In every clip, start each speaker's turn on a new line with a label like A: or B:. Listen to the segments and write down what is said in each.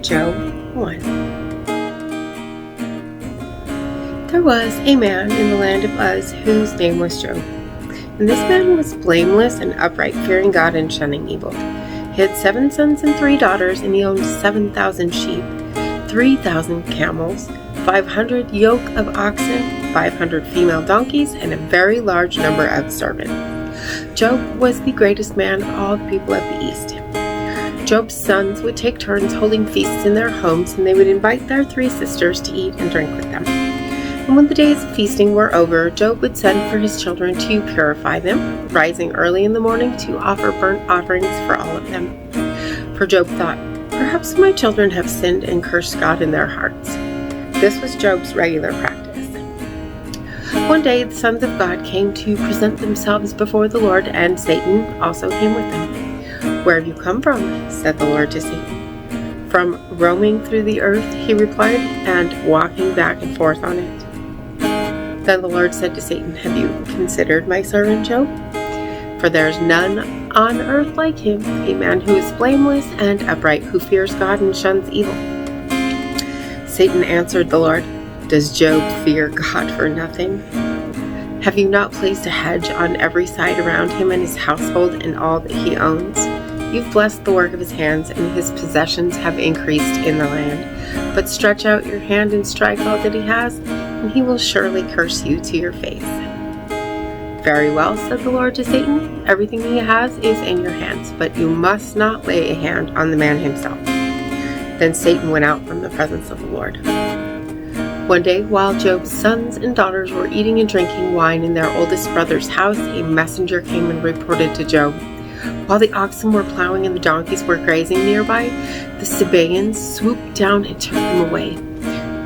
A: Job 1. There was a man in the land of Uz whose name was Job. And this man was blameless and upright, fearing God and shunning evil. He had 7 sons and 3 daughters, and he owned 7,000 sheep, 3,000 camels, 500 yoke of oxen, 500 female donkeys, and a very large number of servants. Job was the greatest man of all the people of the East. Job's sons would take turns holding feasts in their homes, and they would invite their 3 sisters to eat and drink with them. And when the days of feasting were over, Job would send for his children to purify them, rising early in the morning to offer burnt offerings for all of them. For Job thought, "Perhaps my children have sinned and cursed God in their hearts." This was Job's regular practice. One day the sons of God came to present themselves before the Lord, and Satan also came with them. "Where have you come from?" said the Lord to Satan. "From roaming through the earth," he replied, "and walking back and forth on it." Then the Lord said to Satan, "Have you considered my servant Job? For there is none on earth like him, a man who is blameless and upright, who fears God and shuns evil." Satan answered the Lord, "Does Job fear God for nothing? Have you not placed a hedge on every side around him and his household and all that he owns? You've blessed the work of his hands, and his possessions have increased in the land. But stretch out your hand and strike all that he has, and he will surely curse you to your face." "Very well," said the Lord to Satan, "everything he has is in your hands, but you must not lay a hand on the man himself." Then Satan went out from the presence of the Lord. One day, while Job's sons and daughters were eating and drinking wine in their oldest brother's house, a messenger came and reported to Job. While the oxen were plowing and the donkeys were grazing nearby, the Sabaeans swooped down and took them away.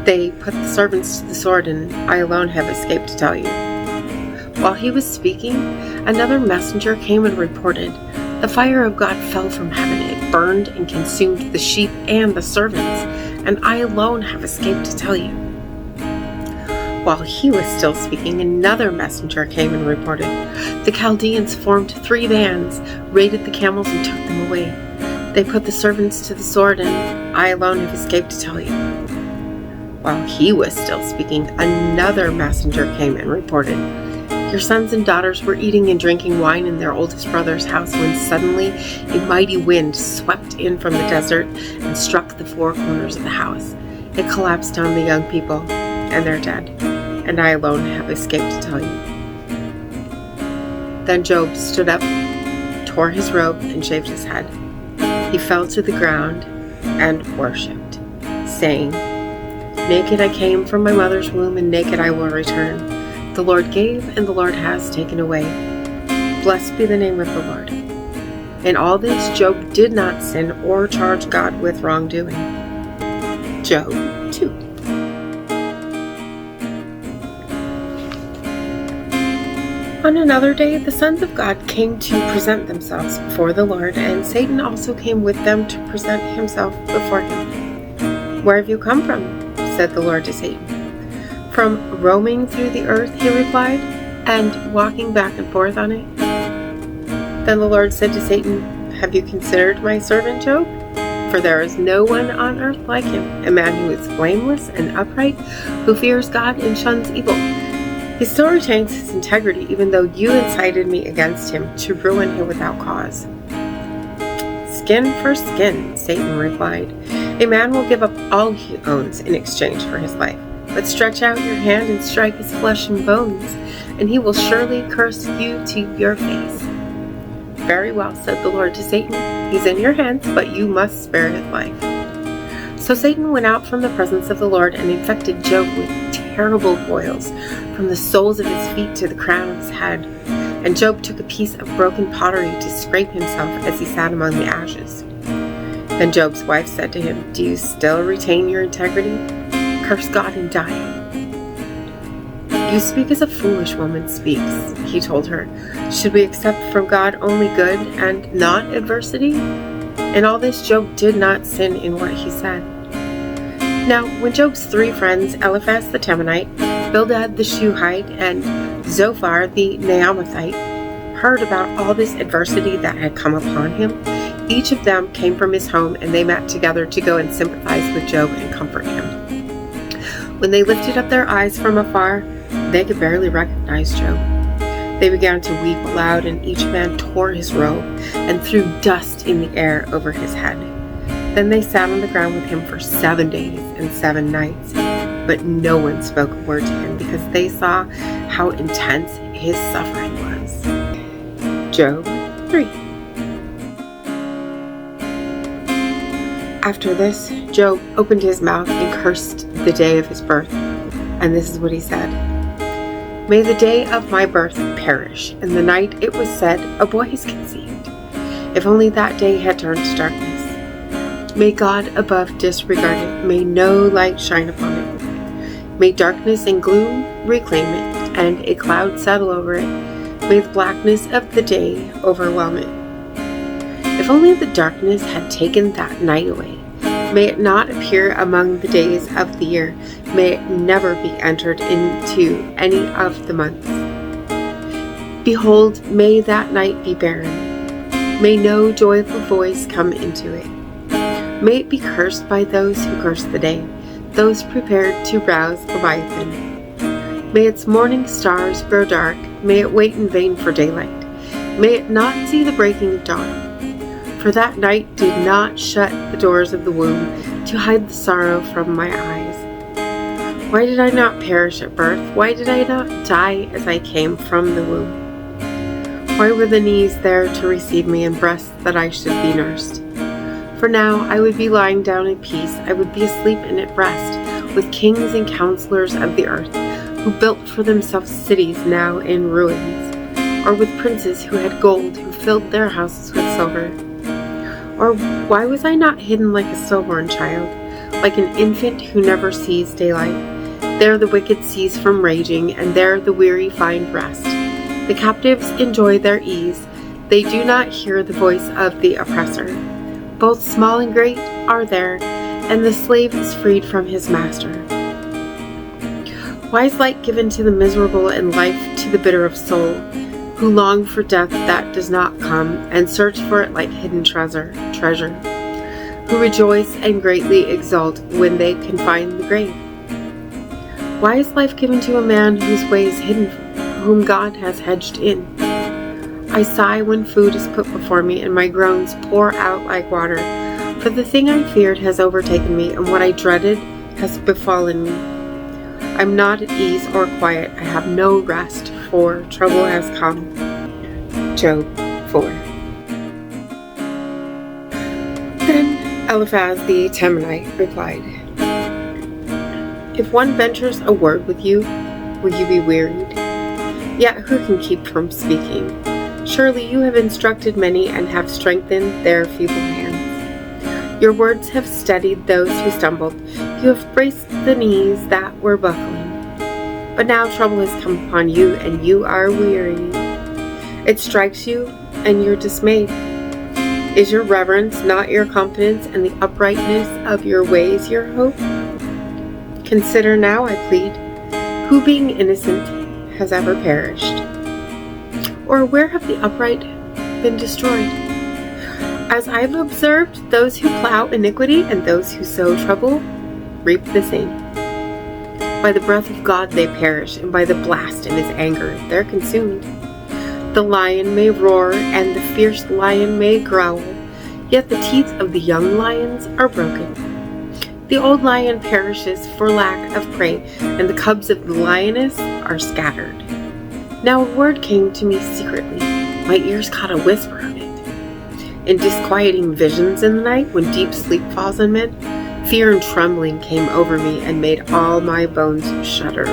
A: They put the servants to the sword, and I alone have escaped to tell you. While he was speaking, another messenger came and reported, "The fire of God fell from heaven. It burned and consumed the sheep and the servants, and I alone have escaped to tell you." While he was still speaking, another messenger came and reported, "The Chaldeans formed 3 bands, raided the camels, and took them away. They put the servants to the sword, and I alone have escaped to tell you." While he was still speaking, another messenger came and reported, "Your sons and daughters were eating and drinking wine in their oldest brother's house when suddenly a mighty wind swept in from the desert and struck the 4 corners of the house. It collapsed on the young people, and they're dead, and I alone have escaped to tell you." Then Job stood up, tore his robe, and shaved his head. He fell to the ground and worshipped, saying, "Naked I came from my mother's womb, and naked I will return. The Lord gave, and the Lord has taken away. Blessed be the name of the Lord." In all this, Job did not sin or charge God with wrongdoing. Job 2. On another day, the sons of God came to present themselves before the Lord, and Satan also came with them to present himself before him. "Where have you come from?" said the Lord to Satan. "From roaming through the earth," he replied, "and walking back and forth on it." Then the Lord said to Satan, "Have you considered my servant Job? For there is no one on earth like him, a man who is blameless and upright, who fears God and shuns evil. He still retains his integrity, even though you incited me against him to ruin him without cause." "Skin for skin," Satan replied. "A man will give up all he owns in exchange for his life. But stretch out your hand and strike his flesh and bones, and he will surely curse you to your face." "Very well," said the Lord to Satan. "He's in your hands, but you must spare his life." So Satan went out from the presence of the Lord and infected Job with terrible boils, from the soles of his feet to the crown of his head. And Job took a piece of broken pottery to scrape himself as he sat among the ashes. Then Job's wife said to him, "Do you still retain your integrity? Curse God and die." "You speak as a foolish woman speaks," he told her. "Should we accept from God only good and not adversity?" In all this, Job did not sin in what he said. Now, when Job's 3 friends, Eliphaz the Temanite, Bildad the Shuhite, and Zophar the Naamathite, heard about all this adversity that had come upon him, Each of them came from his home, and they met together to go and sympathize with Job and comfort him. When they lifted up their eyes from afar, they could barely recognize Job. They began to weep aloud, and each man tore his robe and threw dust in the air over his head. Then they sat on the ground with him for 7 days and 7 nights, but no one spoke a word to him because they saw how intense his suffering was. Job 3. After this, Job opened his mouth and cursed the day of his birth, and this is what he said. May the day of my birth perish, and the night it was said, a boy is conceived. If only that day had turned to darkness. May God above disregard it, may no light shine upon it. May darkness and gloom reclaim it, and a cloud settle over it. May the blackness of the day overwhelm it. If only the darkness had taken that night away. May it not appear among the days of the year. May it never be entered into any of the months. Behold, may that night be barren. May no joyful voice come into it. May it be cursed by those who curse the day, those prepared to rouse Leviathan. May its morning stars grow dark. May it wait in vain for daylight. May it not see the breaking of dawn. For that night did not shut the doors of the womb to hide the sorrow from my eyes. Why did I not perish at birth? Why did I not die as I came from the womb? Why were the knees there to receive me and breasts that I should be nursed? For now I would be lying down in peace. I would be asleep and at rest with kings and counselors of the earth who built for themselves cities now in ruins, or with princes who had gold who filled their houses with silver. Or why was I not hidden like a stillborn child, like an infant who never sees daylight? There the wicked cease from raging, and there the weary find rest. The captives enjoy their ease. They do not hear the voice of the oppressor. Both small and great are there, and the slave is freed from his master. Why is light given to the miserable and life to the bitter of soul, who long for death that does not come, and search for it like hidden treasure, who rejoice and greatly exult when they can find the grave? Why is life given to a man whose way is hidden, whom God has hedged in? I sigh when food is put before me, and my groans pour out like water, for the thing I feared has overtaken me, and what I dreaded has befallen me. I'm not at ease or quiet. I have no rest, for trouble has come. Job 4. Then Eliphaz the Temanite replied, If one ventures a word with you, will you be wearied? Yet who can keep from speaking? Surely you have instructed many and have strengthened their feeble hands. Your words have steadied those who stumbled. You have braced the knees that were buckling. But now trouble has come upon you, and you are weary. It strikes you, and you're dismayed. Is your reverence not your confidence, and the uprightness of your ways your hope? Consider now, I plead, who being innocent has ever perished? Or where have the upright been destroyed? As I've observed, those who plow iniquity and those who sow trouble reap the same. By the breath of God they perish, and by the blast of his anger they're consumed. The lion may roar, and the fierce lion may growl, yet the teeth of the young lions are broken. The old lion perishes for lack of prey, and the cubs of the lioness are scattered. Now a word came to me secretly. My ears caught a whisper of it. In disquieting visions in the night, when deep sleep falls on men, fear and trembling came over me and made all my bones shudder.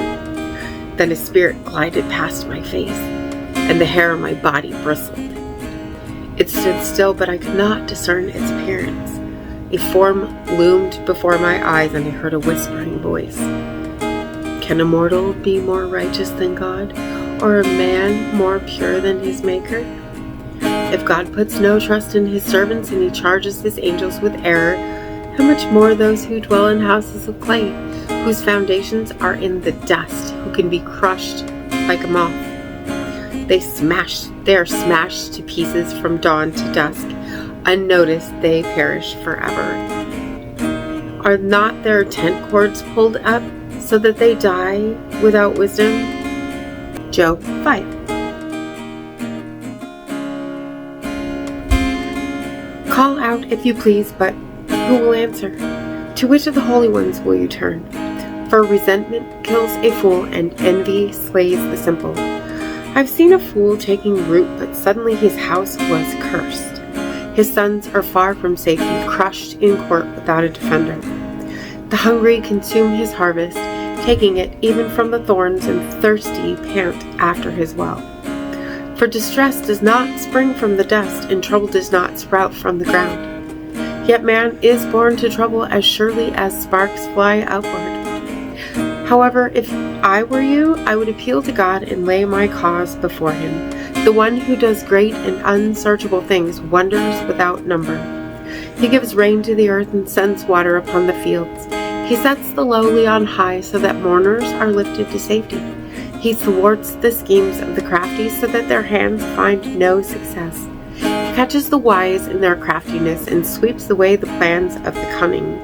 A: Then a spirit glided past my face, and the hair on my body bristled. It stood still, but I could not discern its appearance. A form loomed before my eyes, and I heard a whispering voice. Can a mortal be more righteous than God, or a man more pure than his Maker? If God puts no trust in his servants, and he charges his angels with error, how much more those who dwell in houses of clay, whose foundations are in the dust, who can be crushed like a moth. They are smashed to pieces from dawn to dusk. Unnoticed they perish forever. Are not their tent cords pulled up so that they die without wisdom? Job 5. Call out if you please, but who will answer? To which of the holy ones will you turn? For resentment kills a fool, and envy slays the simple. I've seen a fool taking root, but suddenly his house was cursed. His sons are far from safety, crushed in court without a defender. The hungry consume his harvest, taking it even from the thorns, and thirsty pant after his well. For distress does not spring from the dust, and trouble does not sprout from the ground. Yet man is born to trouble as surely as sparks fly upward. However, if I were you, I would appeal to God and lay my cause before him, the one who does great and unsearchable things, wonders without number. He gives rain to the earth and sends water upon the fields. He sets the lowly on high so that mourners are lifted to safety. He thwarts the schemes of the crafty so that their hands find no success. He catches the wise in their craftiness and sweeps away the plans of the cunning.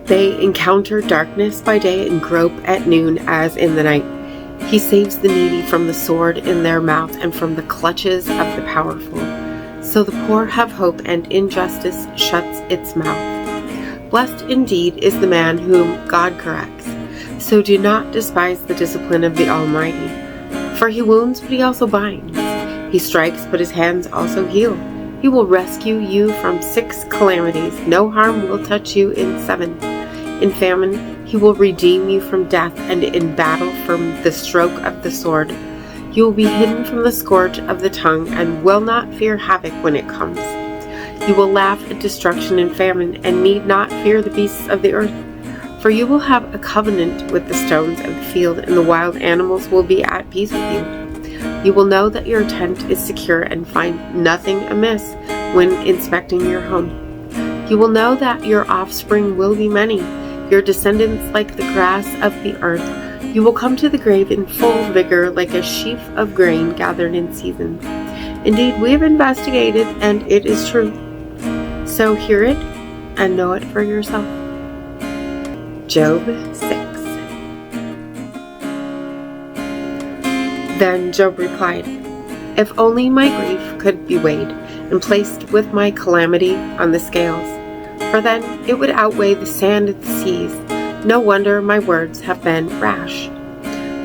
A: They encounter darkness by day and grope at noon as in the night. He saves the needy from the sword in their mouth and from the clutches of the powerful. So the poor have hope, and injustice shuts its mouth. Blessed indeed is the man whom God corrects. So do not despise the discipline of the Almighty. For he wounds, but he also binds. He strikes, but his hands also heal. He will rescue you from 6 calamities. No harm will touch you in 7. In famine, he will redeem you from death, and in battle from the stroke of the sword. You will be hidden from the scourge of the tongue, and will not fear havoc when it comes. You will laugh at destruction and famine, and need not fear the beasts of the earth. For you will have a covenant with the stones of the field, and the wild animals will be at peace with you. You will know that your tent is secure and find nothing amiss when inspecting your home. You will know that your offspring will be many, your descendants like the grass of the earth. You will come to the grave in full vigor, like a sheaf of grain gathered in season. Indeed, we have investigated, and it is true. So hear it and know it for yourself. Job 6. Then Job replied, If only my grief could be weighed and placed with my calamity on the scales, for then it would outweigh the sand of the seas. No wonder my words have been rash.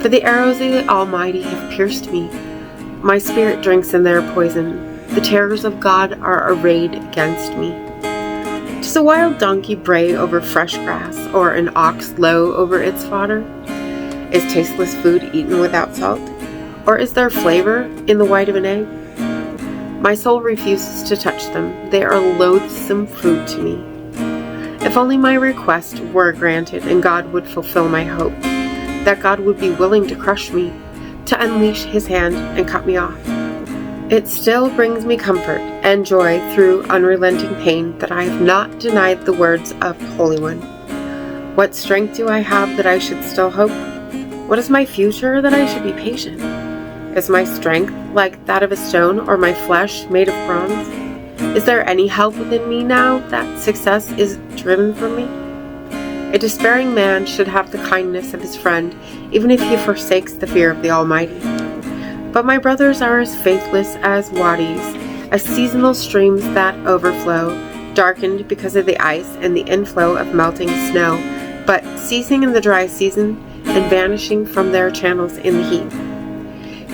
A: For the arrows of the Almighty have pierced me. My spirit drinks in their poison. The terrors of God are arrayed against me. Does a wild donkey bray over fresh grass, or an ox low over its fodder? Is tasteless food eaten without salt? Or is there flavor in the white of an egg? My soul refuses to touch them. They are loathsome food to me. If only my request were granted, and God would fulfill my hope, that God would be willing to crush me, to unleash his hand and cut me off. It still brings me comfort and joy through unrelenting pain that I have not denied the words of the Holy One. What strength do I have that I should still hope? What is my future that I should be patient? Is my strength like that of a stone, or my flesh made of bronze? Is there any help within me now that success is driven from me? A despairing man should have the kindness of his friend, even if he forsakes the fear of the Almighty. But my brothers are as faithless as wadis, as seasonal streams that overflow, darkened because of the ice and the inflow of melting snow, but ceasing in the dry season and vanishing from their channels in the heat.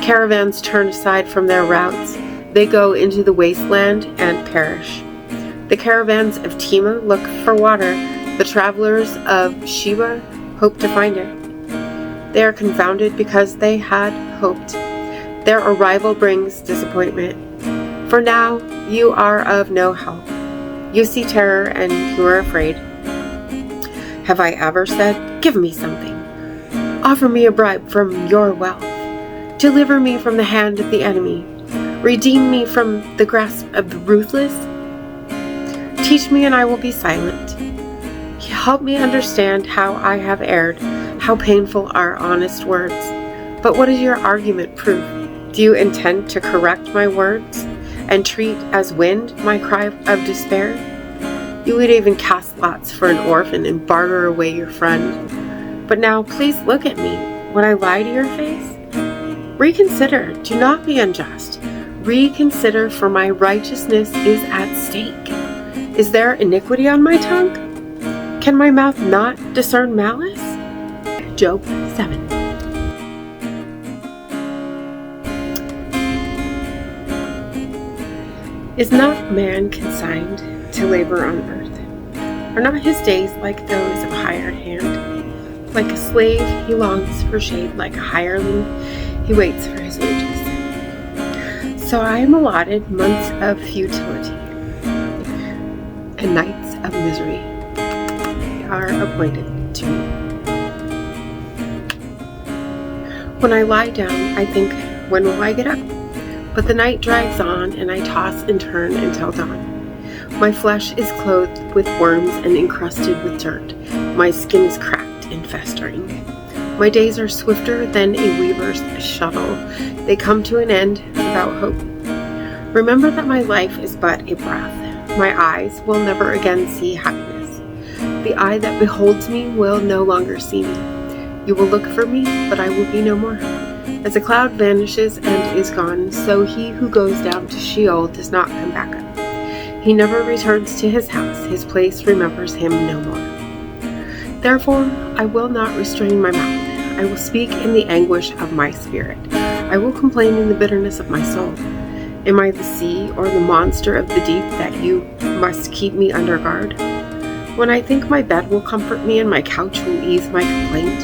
A: Caravans turn aside from their routes. They go into the wasteland and perish. The caravans of Tema look for water. The travelers of Sheba hope to find it. They are confounded because they had hoped. Their arrival brings disappointment. For now you are of no help. You see terror and you are afraid. Have I ever said, "Give me something"? Offer me a bribe from your wealth. Deliver me from the hand of the enemy. Redeem me from the grasp of the ruthless. Teach me and I will be silent. Help me understand how I have erred, how painful are honest words. But what does your argument prove? Do you intend to correct my words? and treat as wind my cry of despair? You would even cast lots for an orphan and barter away your friend. But now please look at me. Would I lie to your face? Reconsider. Do not be unjust. Reconsider, for my righteousness is at stake. Is there iniquity on my tongue? Can my mouth not discern malice? Job 7. Is not man consigned to labor on earth? Are not his days like those of hired hand? Like a slave, he longs for shade. Like a hireling, he waits for his wages. So I am allotted months of futility, and nights of misery are appointed to me. When I lie down, I think, when will I get up? But the night drags on, and I toss and turn until dawn. My flesh is clothed with worms and encrusted with dirt. My skin is cracked and festering. My days are swifter than a weaver's shuttle. They come to an end without hope. Remember that my life is but a breath. My eyes will never again see happiness. The eye that beholds me will no longer see me. You will look for me, but I will be no more. As a cloud vanishes and is gone, so he who goes down to Sheol does not come back up. He never returns to his house. His place remembers him no more. Therefore, I will not restrain my mouth. I will speak in the anguish of my spirit. I will complain in the bitterness of my soul. Am I the sea or the monster of the deep that you must keep me under guard? When I think my bed will comfort me and my couch will ease my complaint,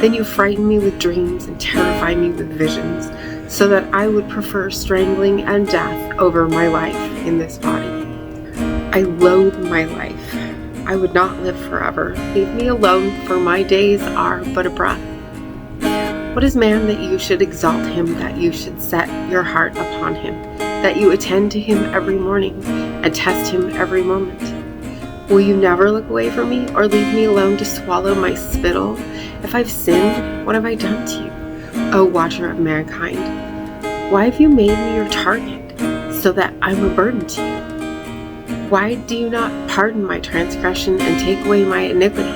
A: then you frighten me with dreams and terrify me with visions, so that I would prefer strangling and death over my life in this body. I loathe my life. I would not live forever. Leave me alone, for my days are but a breath. What is man that you should exalt him, that you should set your heart upon him, that you attend to him every morning and test him every moment? Will you never look away from me, or leave me alone to swallow my spittle? If I've sinned, what have I done to you, O watcher of mankind? Why have you made me your target, so that I'm a burden to you? Why do you not pardon my transgression and take away my iniquity?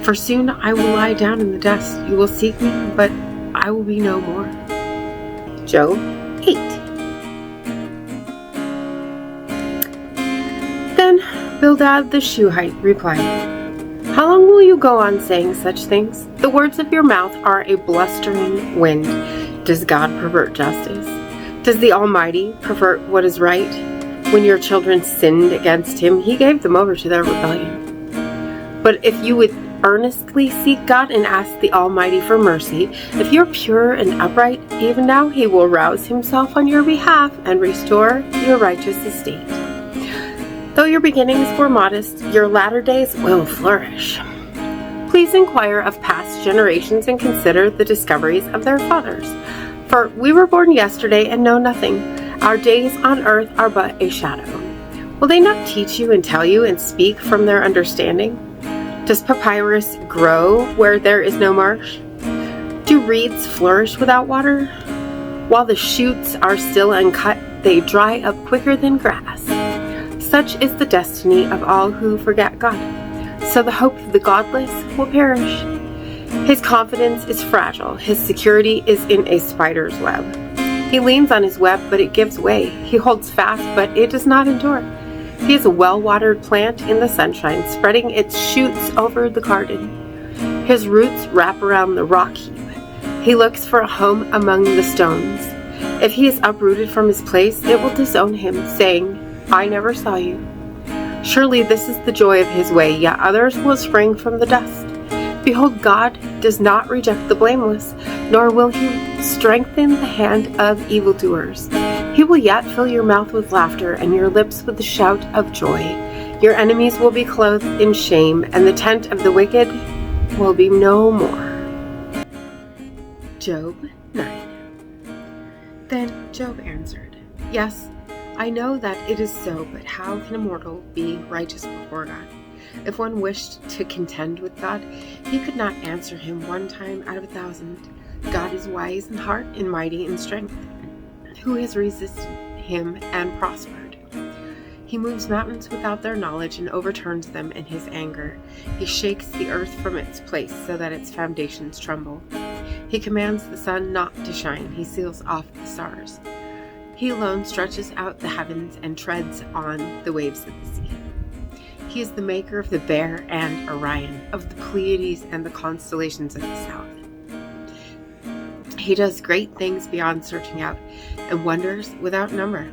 A: For soon I will lie down in the dust. You will seek me, but I will be no more. Job 8. Then Bildad the Shuhite replied, How long will you go on saying such things? The words of your mouth are a blustering wind. Does God pervert justice? Does the Almighty pervert what is right? When your children sinned against him, he gave them over to their rebellion. But if you would earnestly seek God and ask the Almighty for mercy, if you're pure and upright, even now he will rouse himself on your behalf and restore your righteous estate. Though your beginnings were modest, your latter days will flourish. Please inquire of past generations and consider the discoveries of their fathers. For we were born yesterday and know nothing. Our days on earth are but a shadow. Will they not teach you and tell you and speak from their understanding? Does papyrus grow where there is no marsh? Do reeds flourish without water? While the shoots are still uncut, they dry up quicker than grass. Such is the destiny of all who forget God. So the hope of the godless will perish. His confidence is fragile. His security is in a spider's web. He leans on his web, but it gives way. He holds fast, but it does not endure. He is a well-watered plant in the sunshine, spreading its shoots over the garden. His roots wrap around the rock heap. He looks for a home among the stones. If he is uprooted from his place, it will disown him, saying, I never saw you. Surely this is the joy of his way, yet others will spring from the dust. Behold, God does not reject the blameless, nor will he strengthen the hand of evildoers. He will yet fill your mouth with laughter and your lips with the shout of joy. Your enemies will be clothed in shame, and the tent of the wicked will be no more. Job 9. Then Job answered, Yes, I know that it is so, but how can a mortal be righteous before God? If one wished to contend with God, he could not answer him 1 time out of 1,000. God is wise in heart and mighty in strength. Who has resisted him and prospered. He moves mountains without their knowledge and overturns them in his anger. He shakes the earth from its place so that its foundations tremble. He commands the sun not to shine. He seals off the stars. He alone stretches out the heavens and treads on the waves of the sea. He is the maker of the Bear and Orion, of the Pleiades and the constellations of the south. He does great things beyond searching out, and wonders without number.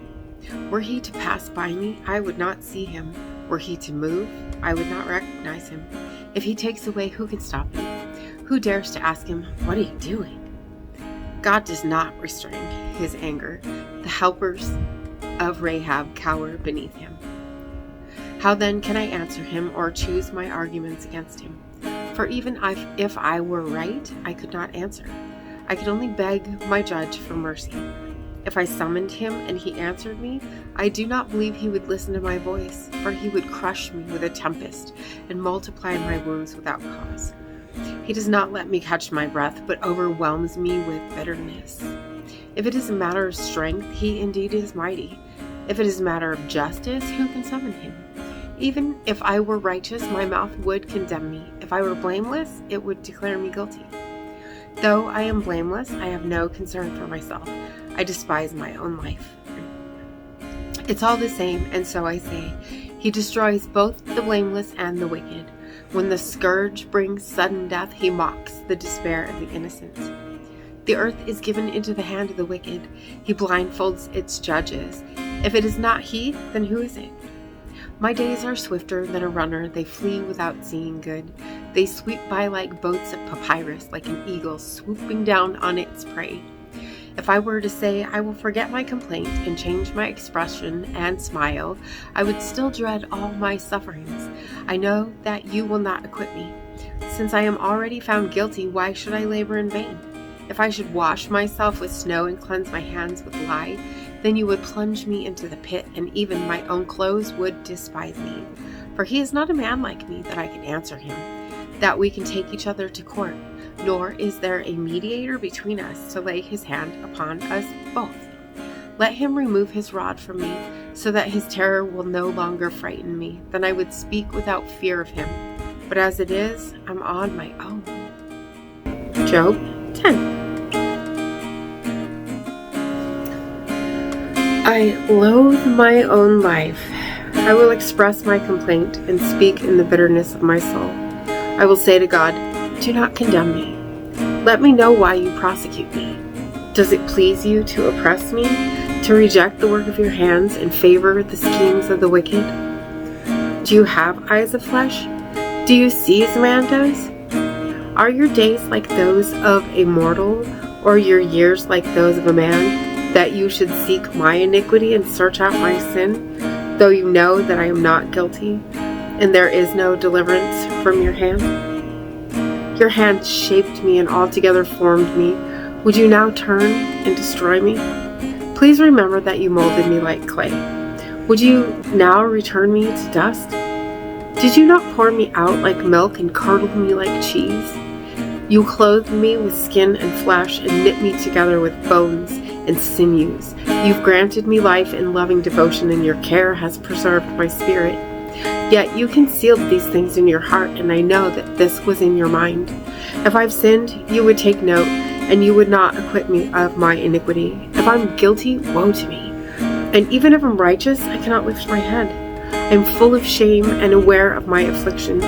A: Were he to pass by me, I would not see him. Were he to move, I would not recognize him. If he takes away, who can stop him? Who dares to ask him, "What are you doing?" God does not restrain his anger. The helpers of Rahab cower beneath him. How then can I answer him or choose my arguments against him? For even if I were right, I could not answer. I could only beg my judge for mercy. If I summoned him and he answered me, I do not believe he would listen to my voice, for he would crush me with a tempest and multiply my wounds without cause. He does not let me catch my breath, but overwhelms me with bitterness. If it is a matter of strength, he indeed is mighty. If it is a matter of justice, who can summon him? Even if I were righteous, my mouth would condemn me. If I were blameless, it would declare me guilty. Though I am blameless, I have no concern for myself. I despise my own life. It's all the same, and so I say, he destroys both the blameless and the wicked. When the scourge brings sudden death, he mocks the despair of the innocent. The earth is given into the hand of the wicked. He blindfolds its judges. If it is not he, then who is it? My days are swifter than a runner. They flee without seeing good. They sweep by like boats of papyrus, like an eagle swooping down on its prey. If I were to say, I will forget my complaint and change my expression and smile, I would still dread all my sufferings. I know that you will not acquit me. Since I am already found guilty, why should I labor in vain? If I should wash myself with snow and cleanse my hands with lye, then you would plunge me into the pit, and even my own clothes would despise me. For he is not a man like me that I can answer him, that we can take each other to court, nor is there a mediator between us to lay his hand upon us both. Let him remove his rod from me, so that his terror will no longer frighten me. Then I would speak without fear of him. But as it is, I'm on my own. Job 10. I loathe my own life. I will express my complaint and speak in the bitterness of my soul. I will say to God, do not condemn me. Let me know why you prosecute me. Does it please you to oppress me, to reject the work of your hands and favor the schemes of the wicked? Do you have eyes of flesh? Do you see as a man does? Are your days like those of a mortal, or your years like those of a man, that you should seek my iniquity and search out my sin, though you know that I am not guilty, and there is no deliverance from your hand? Your hand shaped me and altogether formed me. Would you now turn and destroy me? Please remember that you molded me like clay. Would you now return me to dust? Did you not pour me out like milk and curdle me like cheese? You clothed me with skin and flesh and knit me together with bones and sinews. You've granted me life and loving devotion, and your care has preserved my spirit. Yet you concealed these things in your heart, and I know that this was in your mind. If I've sinned, you would take note, and you would not acquit me of my iniquity. If I'm guilty, woe to me. And even if I'm righteous, I cannot lift my head. I am full of shame and aware of my affliction.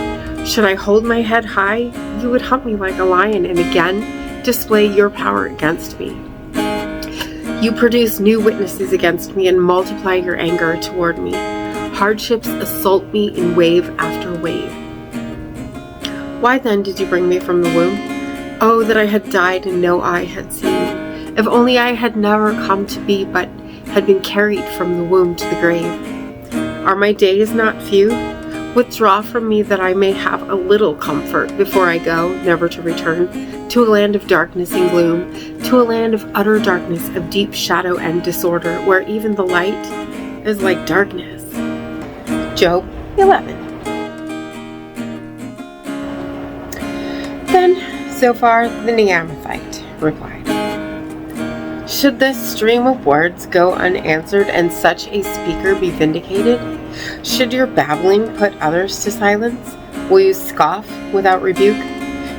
A: Should I hold my head high, you would hunt me like a lion and again display your power against me. You produce new witnesses against me and multiply your anger toward me. Hardships assault me in wave after wave. Why then did you bring me from the womb? Oh, that I had died and no eye had seen me. If only I had never come to be, but had been carried from the womb to the grave. Are my days not few? Withdraw from me that I may have a little comfort before I go, never to return, to a land of darkness and gloom, to a land of utter darkness, of deep shadow and disorder, where even the light is like darkness. Job 11. Then Zophar the Naamathite replied, Should this stream of words go unanswered and such a speaker be vindicated? Should your babbling put others to silence? Will you scoff without rebuke?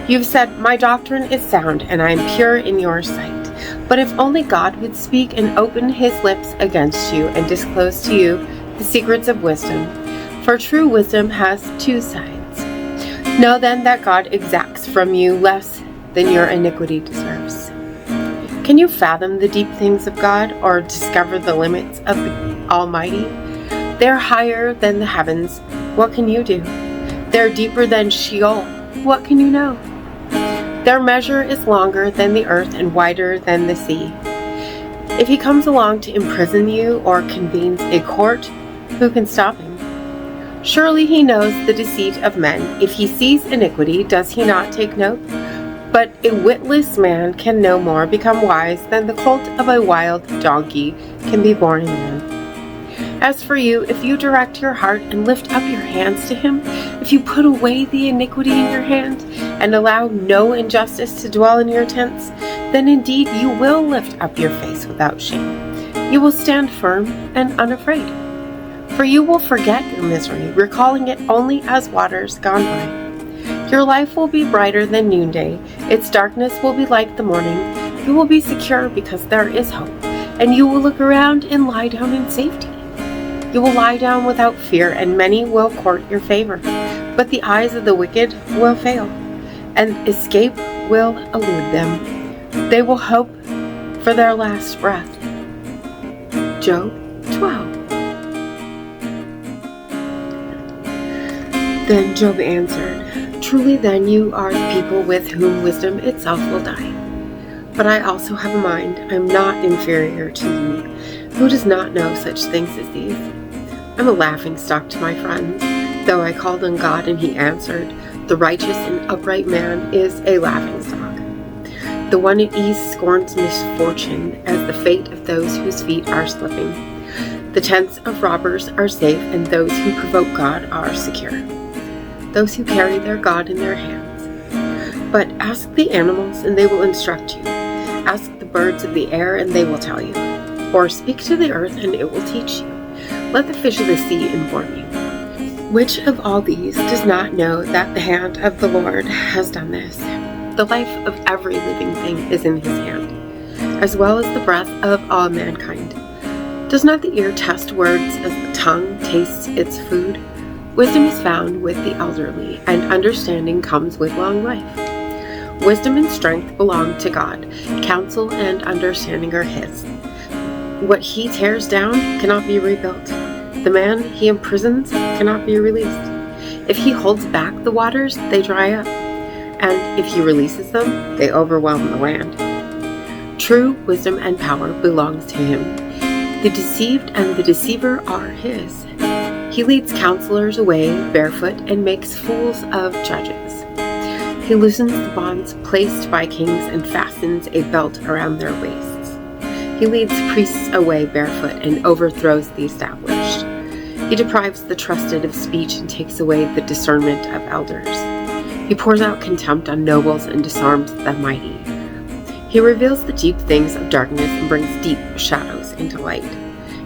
A: You've said, "My doctrine is sound, and I am pure in your sight." But if only God would speak and open his lips against you and disclose to you the secrets of wisdom, for true wisdom has two sides. Know then that God exacts from you less than your iniquity deserves. Can you fathom the deep things of God, or discover the limits of the Almighty? They are higher than the heavens. What can you do? They are deeper than Sheol. What can you know? Their measure is longer than the earth and wider than the sea. If he comes along to imprison you or convenes a court, who can stop him? Surely he knows the deceit of men. If he sees iniquity, does he not take note? But a witless man can no more become wise than the colt of a wild donkey can be born a man. As for you, if you direct your heart and lift up your hands to him, if you put away the iniquity in your hand and allow no injustice to dwell in your tents, then indeed you will lift up your face without shame. You will stand firm and unafraid. For you will forget your misery, recalling it only as waters gone by. Your life will be brighter than noonday. Its darkness will be like the morning. You will be secure because there is hope, and you will look around and lie down in safety. You will lie down without fear, and many will court your favor. But the eyes of the wicked will fail, and escape will elude them. They will hope for their last breath. Job 12. Then Job answered, "Truly then you are the people with whom wisdom itself will die. But I also have a mind. I am not inferior to you. Who does not know such things as these? I'm a laughingstock to my friends. Though I called on God and he answered, the righteous and upright man is a laughingstock. The one at ease scorns misfortune as the fate of those whose feet are slipping. The tents of robbers are safe, and those who provoke God are secure. Those who carry their God in their hands. But ask the animals, and they will instruct you. Ask the birds of the air, and they will tell you. Or speak to the earth, and it will teach you. Let the fish of the sea inform you. Which of all these does not know that the hand of the Lord has done this? The life of every living thing is in his hand, as well as the breath of all mankind. Does not the ear test words as the tongue tastes its food? Wisdom is found with the elderly, and understanding comes with long life. Wisdom and strength belong to God. Counsel and understanding are his. What he tears down cannot be rebuilt. The man he imprisons cannot be released. If he holds back the waters, they dry up. And if he releases them, they overwhelm the land. True wisdom and power belongs to him. The deceived and the deceiver are his. He leads counselors away barefoot and makes fools of judges. He loosens the bonds placed by kings and fastens a belt around their waists. He leads priests away barefoot and overthrows the established. He deprives the trusted of speech and takes away the discernment of elders. He pours out contempt on nobles and disarms the mighty. He reveals the deep things of darkness and brings deep shadows into light.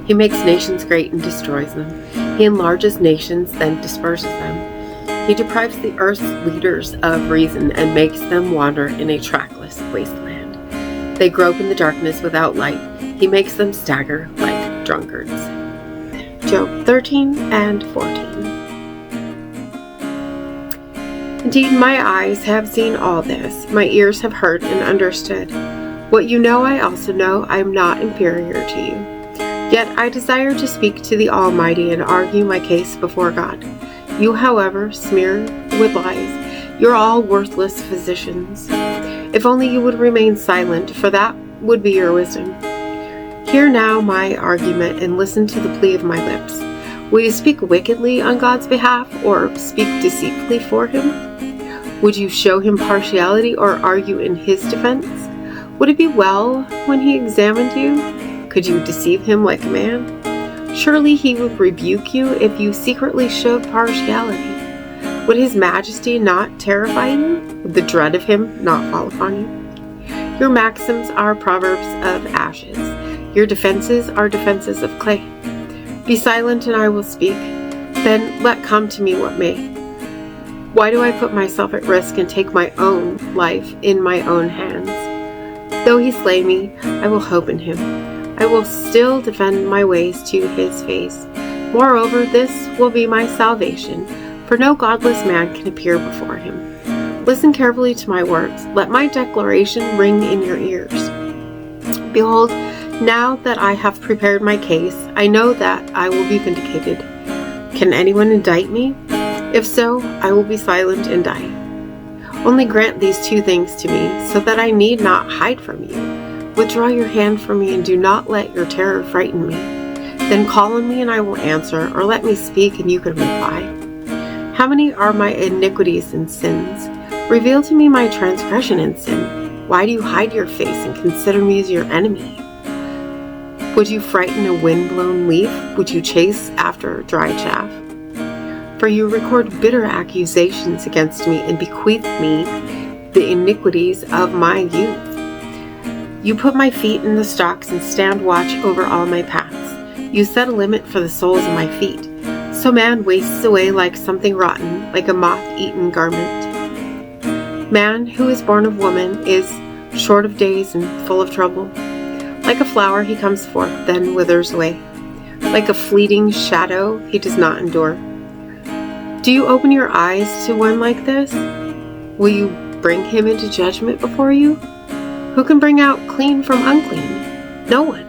A: He makes nations great and destroys them. He enlarges nations, then disperses them. He deprives the earth's leaders of reason and makes them wander in a trackless wasteland. They grope in the darkness without light. He makes them stagger like drunkards. Job 13 and 14. Indeed, my eyes have seen all this. My ears have heard and understood. What you know I also know. I am not inferior to you. Yet I desire to speak to the Almighty and argue my case before God. You, however, smear with lies. You're all worthless physicians. If only you would remain silent, for that would be your wisdom. Hear now my argument and listen to the plea of my lips. Will you speak wickedly on God's behalf, or speak deceitfully for him? Would you show him partiality or argue in his defense? Would it be well when he examined you? Could you deceive him like a man? Surely he would rebuke you if you secretly showed partiality. Would his majesty not terrify you? Would the dread of him not fall upon you? Your maxims are proverbs of ashes. Your defenses are defenses of clay. Be silent and I will speak. Then let come to me what may. Why do I put myself at risk and take my own life in my own hands? Though he slay me, I will hope in him. I will still defend my ways to his face. Moreover, this will be my salvation, for no godless man can appear before him. Listen carefully to my words. Let my declaration ring in your ears. Behold, now that I have prepared my case, I know that I will be vindicated. Can anyone indict me? If so, I will be silent and die. Only grant these two things to me, so that I need not hide from you. Withdraw your hand from me and do not let your terror frighten me. Then call on me and I will answer, or let me speak and you can reply. How many are my iniquities and sins? Reveal to me my transgression and sin. Why do you hide your face and consider me as your enemy? Would you frighten a wind-blown leaf? Would you chase after dry chaff? For you record bitter accusations against me and bequeath me the iniquities of my youth. You put my feet in the stocks and stand watch over all my paths. You set a limit for the soles of my feet. So man wastes away like something rotten, like a moth-eaten garment. Man who is born of woman is short of days and full of trouble. Like a flower he comes forth, then withers away. Like a fleeting shadow he does not endure. Do you open your eyes to one like this? Will you bring him into judgment before you? Who can bring out clean from unclean? No one.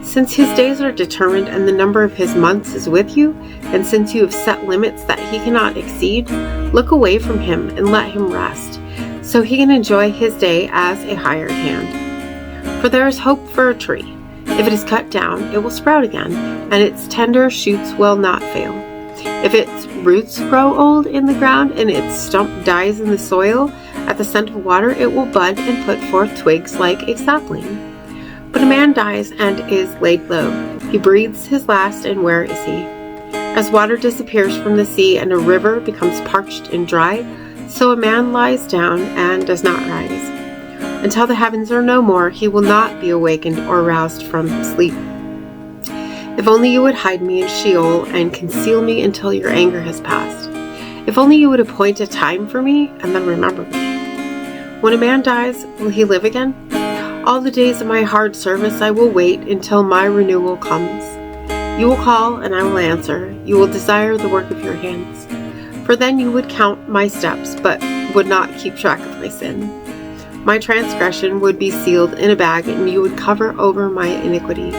A: Since his days are determined and the number of his months is with you, and since you have set limits that he cannot exceed, look away from him and let him rest, so he can enjoy his day as a hired hand. For there is hope for a tree. If it is cut down, it will sprout again, and its tender shoots will not fail. If its roots grow old in the ground and its stump dies in the soil, at the scent of water it will bud and put forth twigs like a sapling. But a man dies and is laid low. He breathes his last, and where is he? As water disappears from the sea and a river becomes parched and dry, so a man lies down and does not rise. Until the heavens are no more, he will not be awakened or roused from sleep. If only you would hide me in Sheol and conceal me until your anger has passed. If only you would appoint a time for me and then remember me. When a man dies, will he live again? All the days of my hard service I will wait until my renewal comes. You will call and I will answer. You will desire the work of your hands. For then you would count my steps, but would not keep track of my sin. My transgression would be sealed in a bag, and you would cover over my iniquity.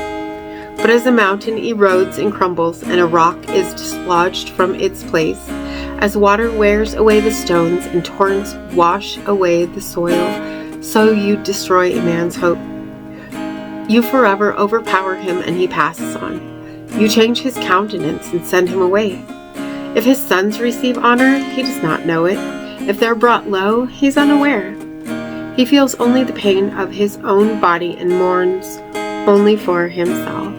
A: But as a mountain erodes and crumbles, and a rock is dislodged from its place, as water wears away the stones and torrents wash away the soil, so you destroy a man's hope. You forever overpower him, and he passes on. You change his countenance and send him away. If his sons receive honor, he does not know it. If they're brought low, he's unaware. He feels only the pain of his own body and mourns only for himself.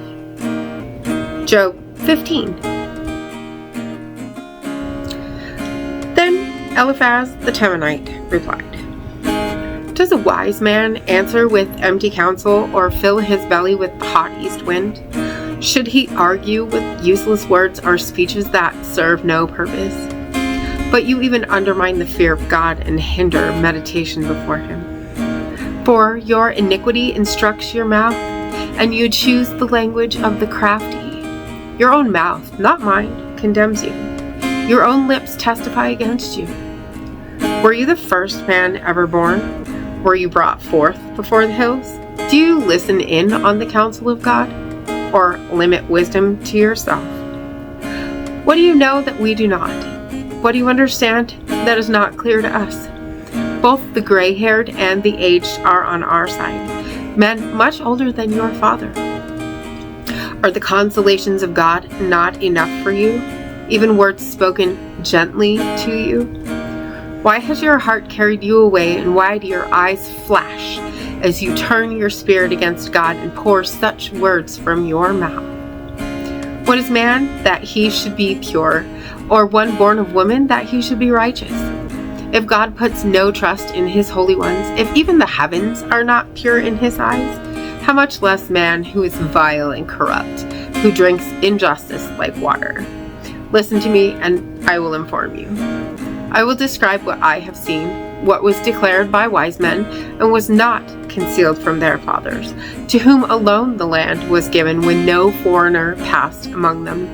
A: Job 15. Then Eliphaz the Temanite replied, Does a wise man answer with empty counsel, or fill his belly with the hot east wind? Should he argue with useless words or speeches that serve no purpose? But you even undermine the fear of God and hinder meditation before him. For your iniquity instructs your mouth, and you choose the language of the crafty. Your own mouth, not mine, condemns you. Your own lips testify against you. Were you the first man ever born? Were you brought forth before the hills? Do you listen in on the counsel of God, or limit wisdom to yourself? What do you know that we do not? What do you understand that is not clear to us? Both the gray-haired and the aged are on our side, men much older than your father. Are the consolations of God not enough for you, even words spoken gently to you? Why has your heart carried you away, and why do your eyes flash as you turn your spirit against God and pour such words from your mouth? What is man that he should be pure, or one born of woman that he should be righteous? If God puts no trust in his holy ones, if even the heavens are not pure in his eyes, how much less man who is vile and corrupt, who drinks injustice like water. Listen to me, and I will inform you. I will describe what I have seen, what was declared by wise men, and was not concealed from their fathers, to whom alone the land was given when no foreigner passed among them.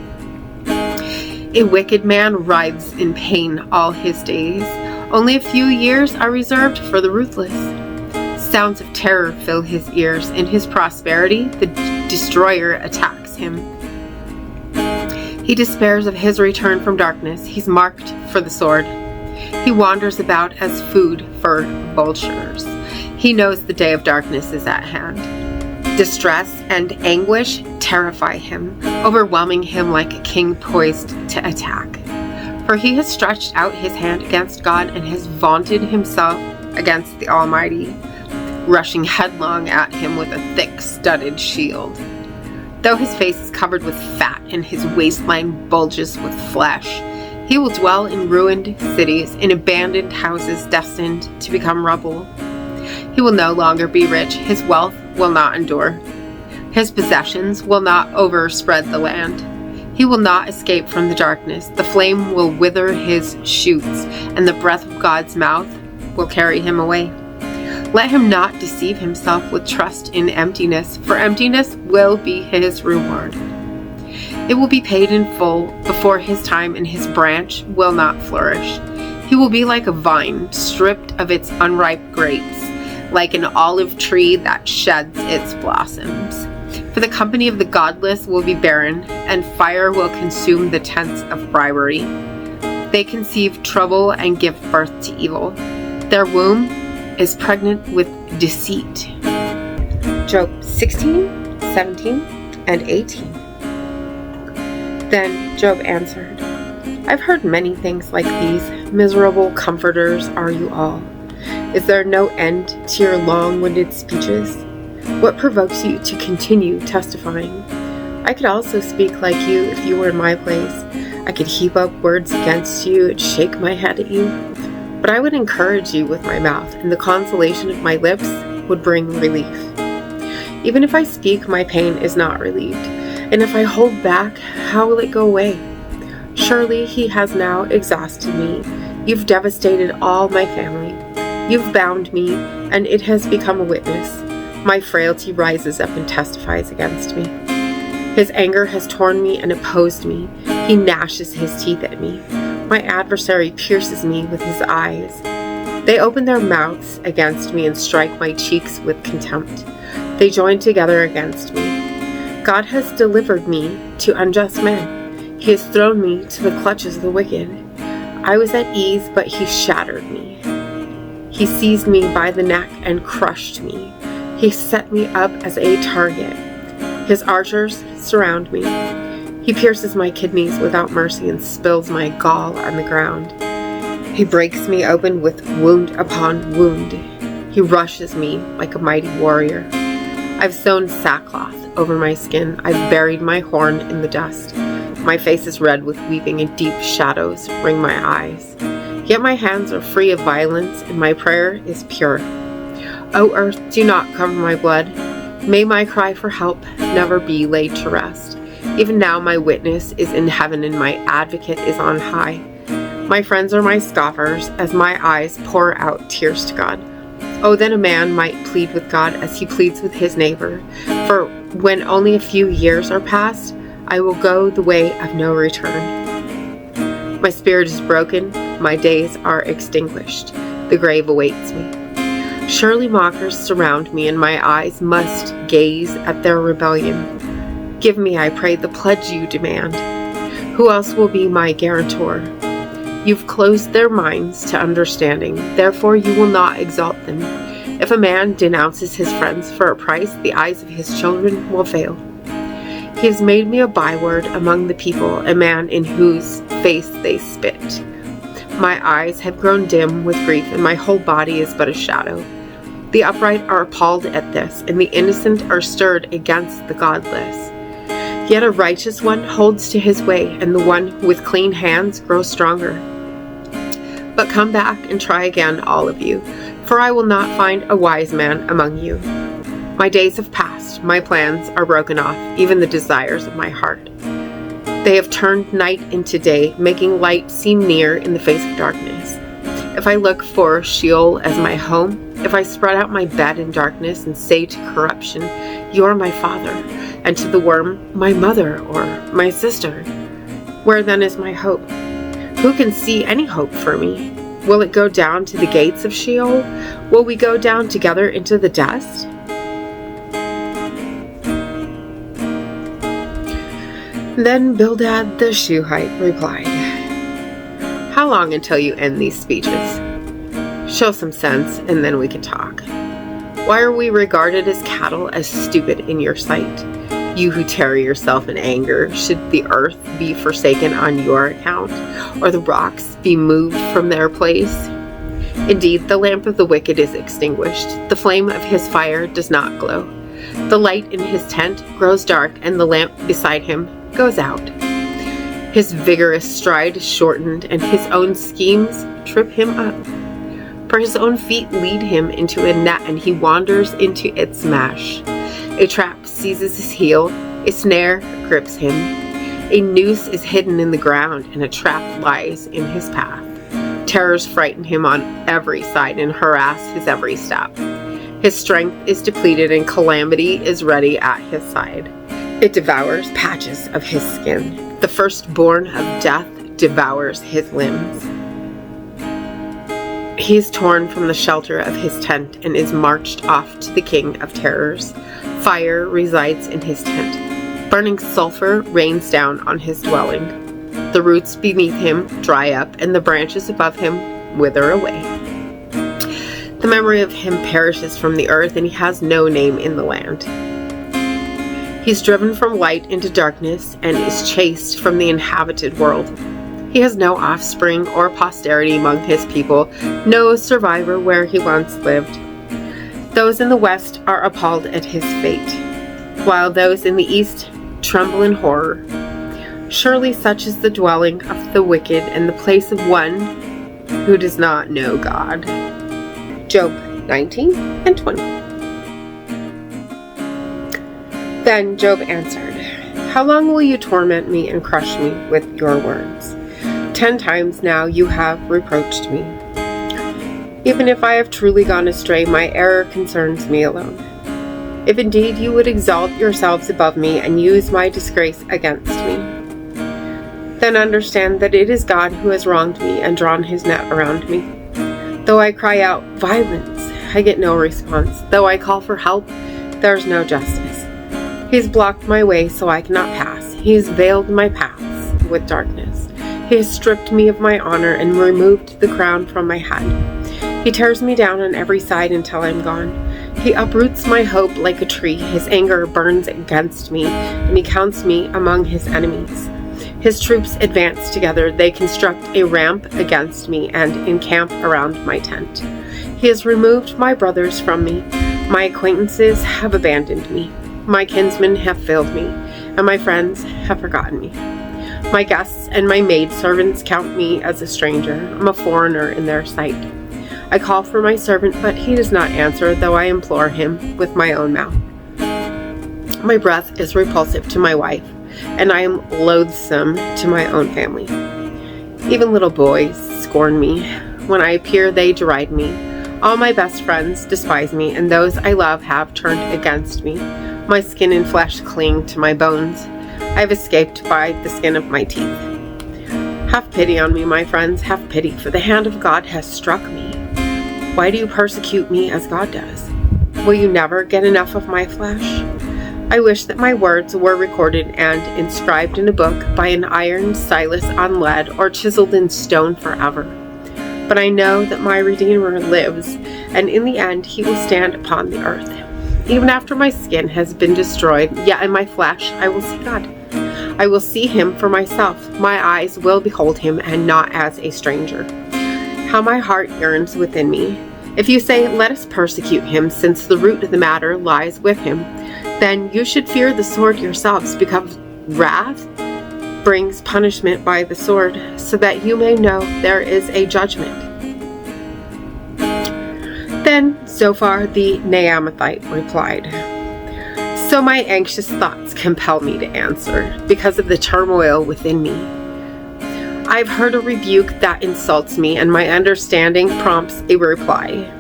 A: A wicked man writhes in pain all his days. Only a few years are reserved for the ruthless. Sounds of terror fill his ears. In his prosperity, the destroyer attacks him. He despairs of his return from darkness. He's marked for the sword. He wanders about as food for vultures. He knows the day of darkness is at hand. Distress and anguish terrify him, overwhelming him like a king poised to attack. For he has stretched out his hand against God and has vaunted himself against the Almighty, rushing headlong at him with a thick, studded shield. Though his face is covered with fat and his waistline bulges with flesh, he will dwell in ruined cities, in abandoned houses destined to become rubble. He will no longer be rich. His wealth will not endure. His possessions will not overspread the land. He will not escape from the darkness. The flame will wither his shoots, and the breath of God's mouth will carry him away. Let him not deceive himself with trust in emptiness, for emptiness will be his reward. It will be paid in full before his time, and his branch will not flourish. He will be like a vine stripped of its unripe grapes, like an olive tree that sheds its blossoms. For the company of the godless will be barren, and fire will consume the tents of bribery. They conceive trouble and give birth to evil. Their womb is pregnant with deceit. Job 16, 17, and 18. Then Job answered, I've heard many things like these. Miserable comforters are you all. Is there no end to your long-winded speeches? What provokes you to continue testifying? I could also speak like you if you were in my place. I could heap up words against you and shake my head at you. But I would encourage you with my mouth, and the consolation of my lips would bring relief. Even if I speak, my pain is not relieved. And if I hold back, how will it go away? Surely he has now exhausted me. You've devastated all my family. You've bound me, and it has become a witness. My frailty rises up and testifies against me. His anger has torn me and opposed me. He gnashes his teeth at me. My adversary pierces me with his eyes. They open their mouths against me and strike my cheeks with contempt. They join together against me. God has delivered me to unjust men. He has thrown me to the clutches of the wicked. I was at ease, but he shattered me. He seized me by the neck and crushed me. He set me up as a target. His archers surround me. He pierces my kidneys without mercy and spills my gall on the ground. He breaks me open with wound upon wound. He rushes me like a mighty warrior. I've sewn sackcloth over my skin. I've buried my horn in the dust. My face is red with weeping, and deep shadows ring my eyes. Yet my hands are free of violence, and my prayer is pure. O earth, do not cover my blood. May my cry for help never be laid to rest. Even now my witness is in heaven, and my advocate is on high. My friends are my scoffers, as my eyes pour out tears to God. Oh, then a man might plead with God as he pleads with his neighbor. For when only a few years are past, I will go the way of no return. My spirit is broken, my days are extinguished. The grave awaits me. Surely mockers surround me, and my eyes must gaze at their rebellion. Give me, I pray, the pledge you demand. Who else will be my guarantor? You've closed their minds to understanding, therefore you will not exalt them. If a man denounces his friends for a price, the eyes of his children will fail. He has made me a byword among the people, a man in whose face they spit. My eyes have grown dim with grief, and my whole body is but a shadow. The upright are appalled at this, and the innocent are stirred against the godless. Yet a righteous one holds to his way, and the one with clean hands grows stronger. But come back and try again, all of you, for I will not find a wise man among you. My days have passed, my plans are broken off, even the desires of my heart. They have turned night into day, making light seem near in the face of darkness. If I look for Sheol as my home, if I spread out my bed in darkness and say to corruption, you are my father, and to the worm, my mother or my sister, where then is my hope? Who can see any hope for me? Will it go down to the gates of Sheol? Will we go down together into the dust? Then Bildad the Shuhite replied, how long until you end these speeches? Show some sense, and then we can talk. Why are we regarded as cattle, as stupid in your sight? You who tear yourself in anger, should the earth be forsaken on your account, or the rocks be moved from their place? Indeed, the lamp of the wicked is extinguished. The flame of his fire does not glow. The light in his tent grows dark, and the lamp beside him goes out. His vigorous stride is shortened, and his own schemes trip him up. For his own feet lead him into a net, and he wanders into its mesh. A trap seizes his heel, a snare grips him. A noose is hidden in the ground, and a trap lies in his path. Terrors frighten him on every side and harass his every step. His strength is depleted, and calamity is ready at his side. It devours patches of his skin. The firstborn of death devours his limbs. He is torn from the shelter of his tent and is marched off to the king of terrors. Fire resides in his tent. Burning sulfur rains down on his dwelling. The roots beneath him dry up, and the branches above him wither away. The memory of him perishes from the earth, and he has no name in the land. He is driven from light into darkness and is chased from the inhabited world. He has no offspring or posterity among his people, no survivor where he once lived. Those in the west are appalled at his fate, while those in the east tremble in horror. Surely such is the dwelling of the wicked and the place of one who does not know God. Job 19 and 20. Then Job answered, how long will you torment me and crush me with your words? 10 times now you have reproached me. Even if I have truly gone astray, my error concerns me alone. If indeed you would exalt yourselves above me and use my disgrace against me, then understand that it is God who has wronged me and drawn his net around me. Though I cry out, violence, I get no response. Though I call for help, there is no justice. He has blocked my way so I cannot pass. He has veiled my paths with darkness. He has stripped me of my honor and removed the crown from my head. He tears me down on every side until I'm gone. He uproots my hope like a tree. His anger burns against me, and he counts me among his enemies. His troops advance together. They construct a ramp against me and encamp around my tent. He has removed my brothers from me. My acquaintances have abandoned me. My kinsmen have failed me, and my friends have forgotten me. My guests and my maidservants count me as a stranger. I'm a foreigner in their sight. I call for my servant, but he does not answer, though I implore him with my own mouth. My breath is repulsive to my wife, and I am loathsome to my own family. Even little boys scorn me. When I appear, they deride me. All my best friends despise me, and those I love have turned against me. My skin and flesh cling to my bones. I have escaped by the skin of my teeth. Have pity on me, my friends, have pity, for the hand of God has struck me. Why do you persecute me as God does? Will you never get enough of my flesh? I wish that my words were recorded and inscribed in a book by an iron stylus on lead or chiseled in stone forever. But I know that my Redeemer lives, and in the end he will stand upon the earth. Even after my skin has been destroyed, yet in my flesh I will see God. I will see him for myself. My eyes will behold him, and not as a stranger. How my heart yearns within me. If you say, let us persecute him, since the root of the matter lies with him, then you should fear the sword yourselves, because wrath brings punishment by the sword, so that you may know there is a judgment. Then Zophar the Naamathite replied, So my anxious thoughts compel me to answer, because of the turmoil within me. I've heard a rebuke that insults me, and my understanding prompts a reply.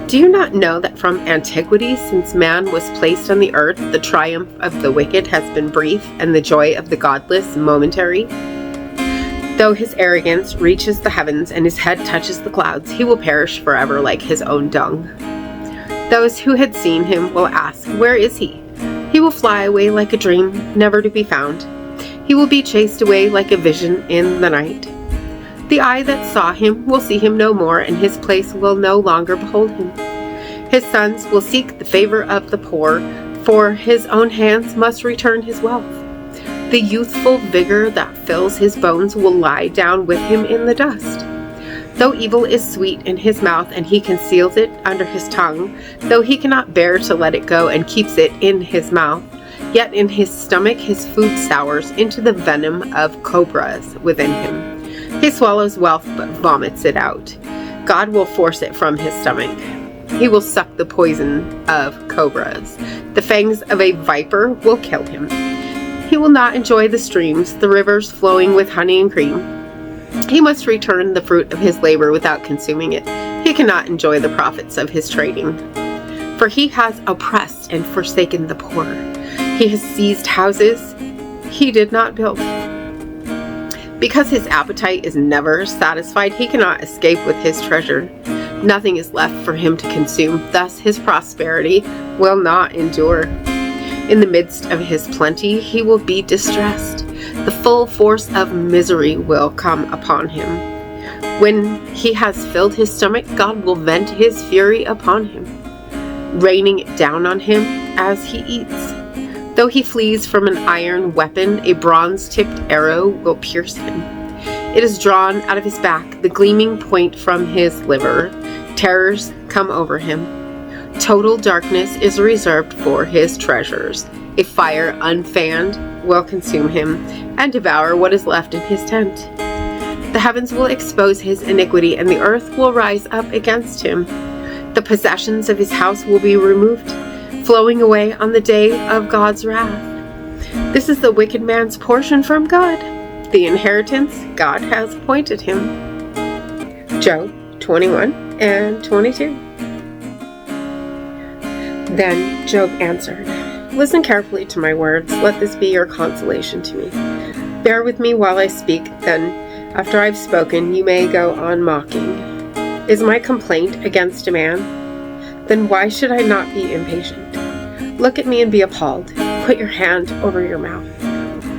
A: Do you not know that from antiquity, since man was placed on the earth, the triumph of the wicked has been brief, and the joy of the godless momentary? Though his arrogance reaches the heavens and his head touches the clouds, he will perish forever like his own dung. Those who had seen him will ask, Where is he? He will fly away like a dream, never to be found. He will be chased away like a vision in the night. The eye that saw him will see him no more, and his place will no longer behold him. His sons will seek the favor of the poor, for his own hands must return his wealth. The youthful vigor that fills his bones will lie down with him in the dust. Though evil is sweet in his mouth, and he conceals it under his tongue, though he cannot bear to let it go and keeps it in his mouth, yet in his stomach his food sours into the venom of cobras within him. He swallows wealth but vomits it out. God will force it from his stomach. He will suck the poison of cobras. The fangs of a viper will kill him. He will not enjoy the streams, the rivers flowing with honey and cream. He must return the fruit of his labor without consuming it. He cannot enjoy the profits of his trading. For he has oppressed and forsaken the poor. He has seized houses he did not build. Because his appetite is never satisfied, he cannot escape with his treasure. Nothing is left for him to consume, thus his prosperity will not endure. In the midst of his plenty, he will be distressed. The full force of misery will come upon him. When he has filled his stomach, God will vent his fury upon him, raining it down on him as he eats. Though he flees from an iron weapon, a bronze-tipped arrow will pierce him. It is drawn out of his back, the gleaming point from his liver. Terrors come over him. Total darkness is reserved for his treasures. A fire unfanned will consume him and devour what is left in his tent. The heavens will expose his iniquity, and the earth will rise up against him. The possessions of his house will be removed, flowing away on the day of God's wrath. This is the wicked man's portion from God, the inheritance God has appointed him. Job 21 and 22. Then Job answered, Listen carefully to my words. Let this be your consolation to me. Bear with me while I speak, then after I've spoken, you may go on mocking. Is my complaint against a man? Then why should I not be impatient? Look at me and be appalled. Put your hand over your mouth.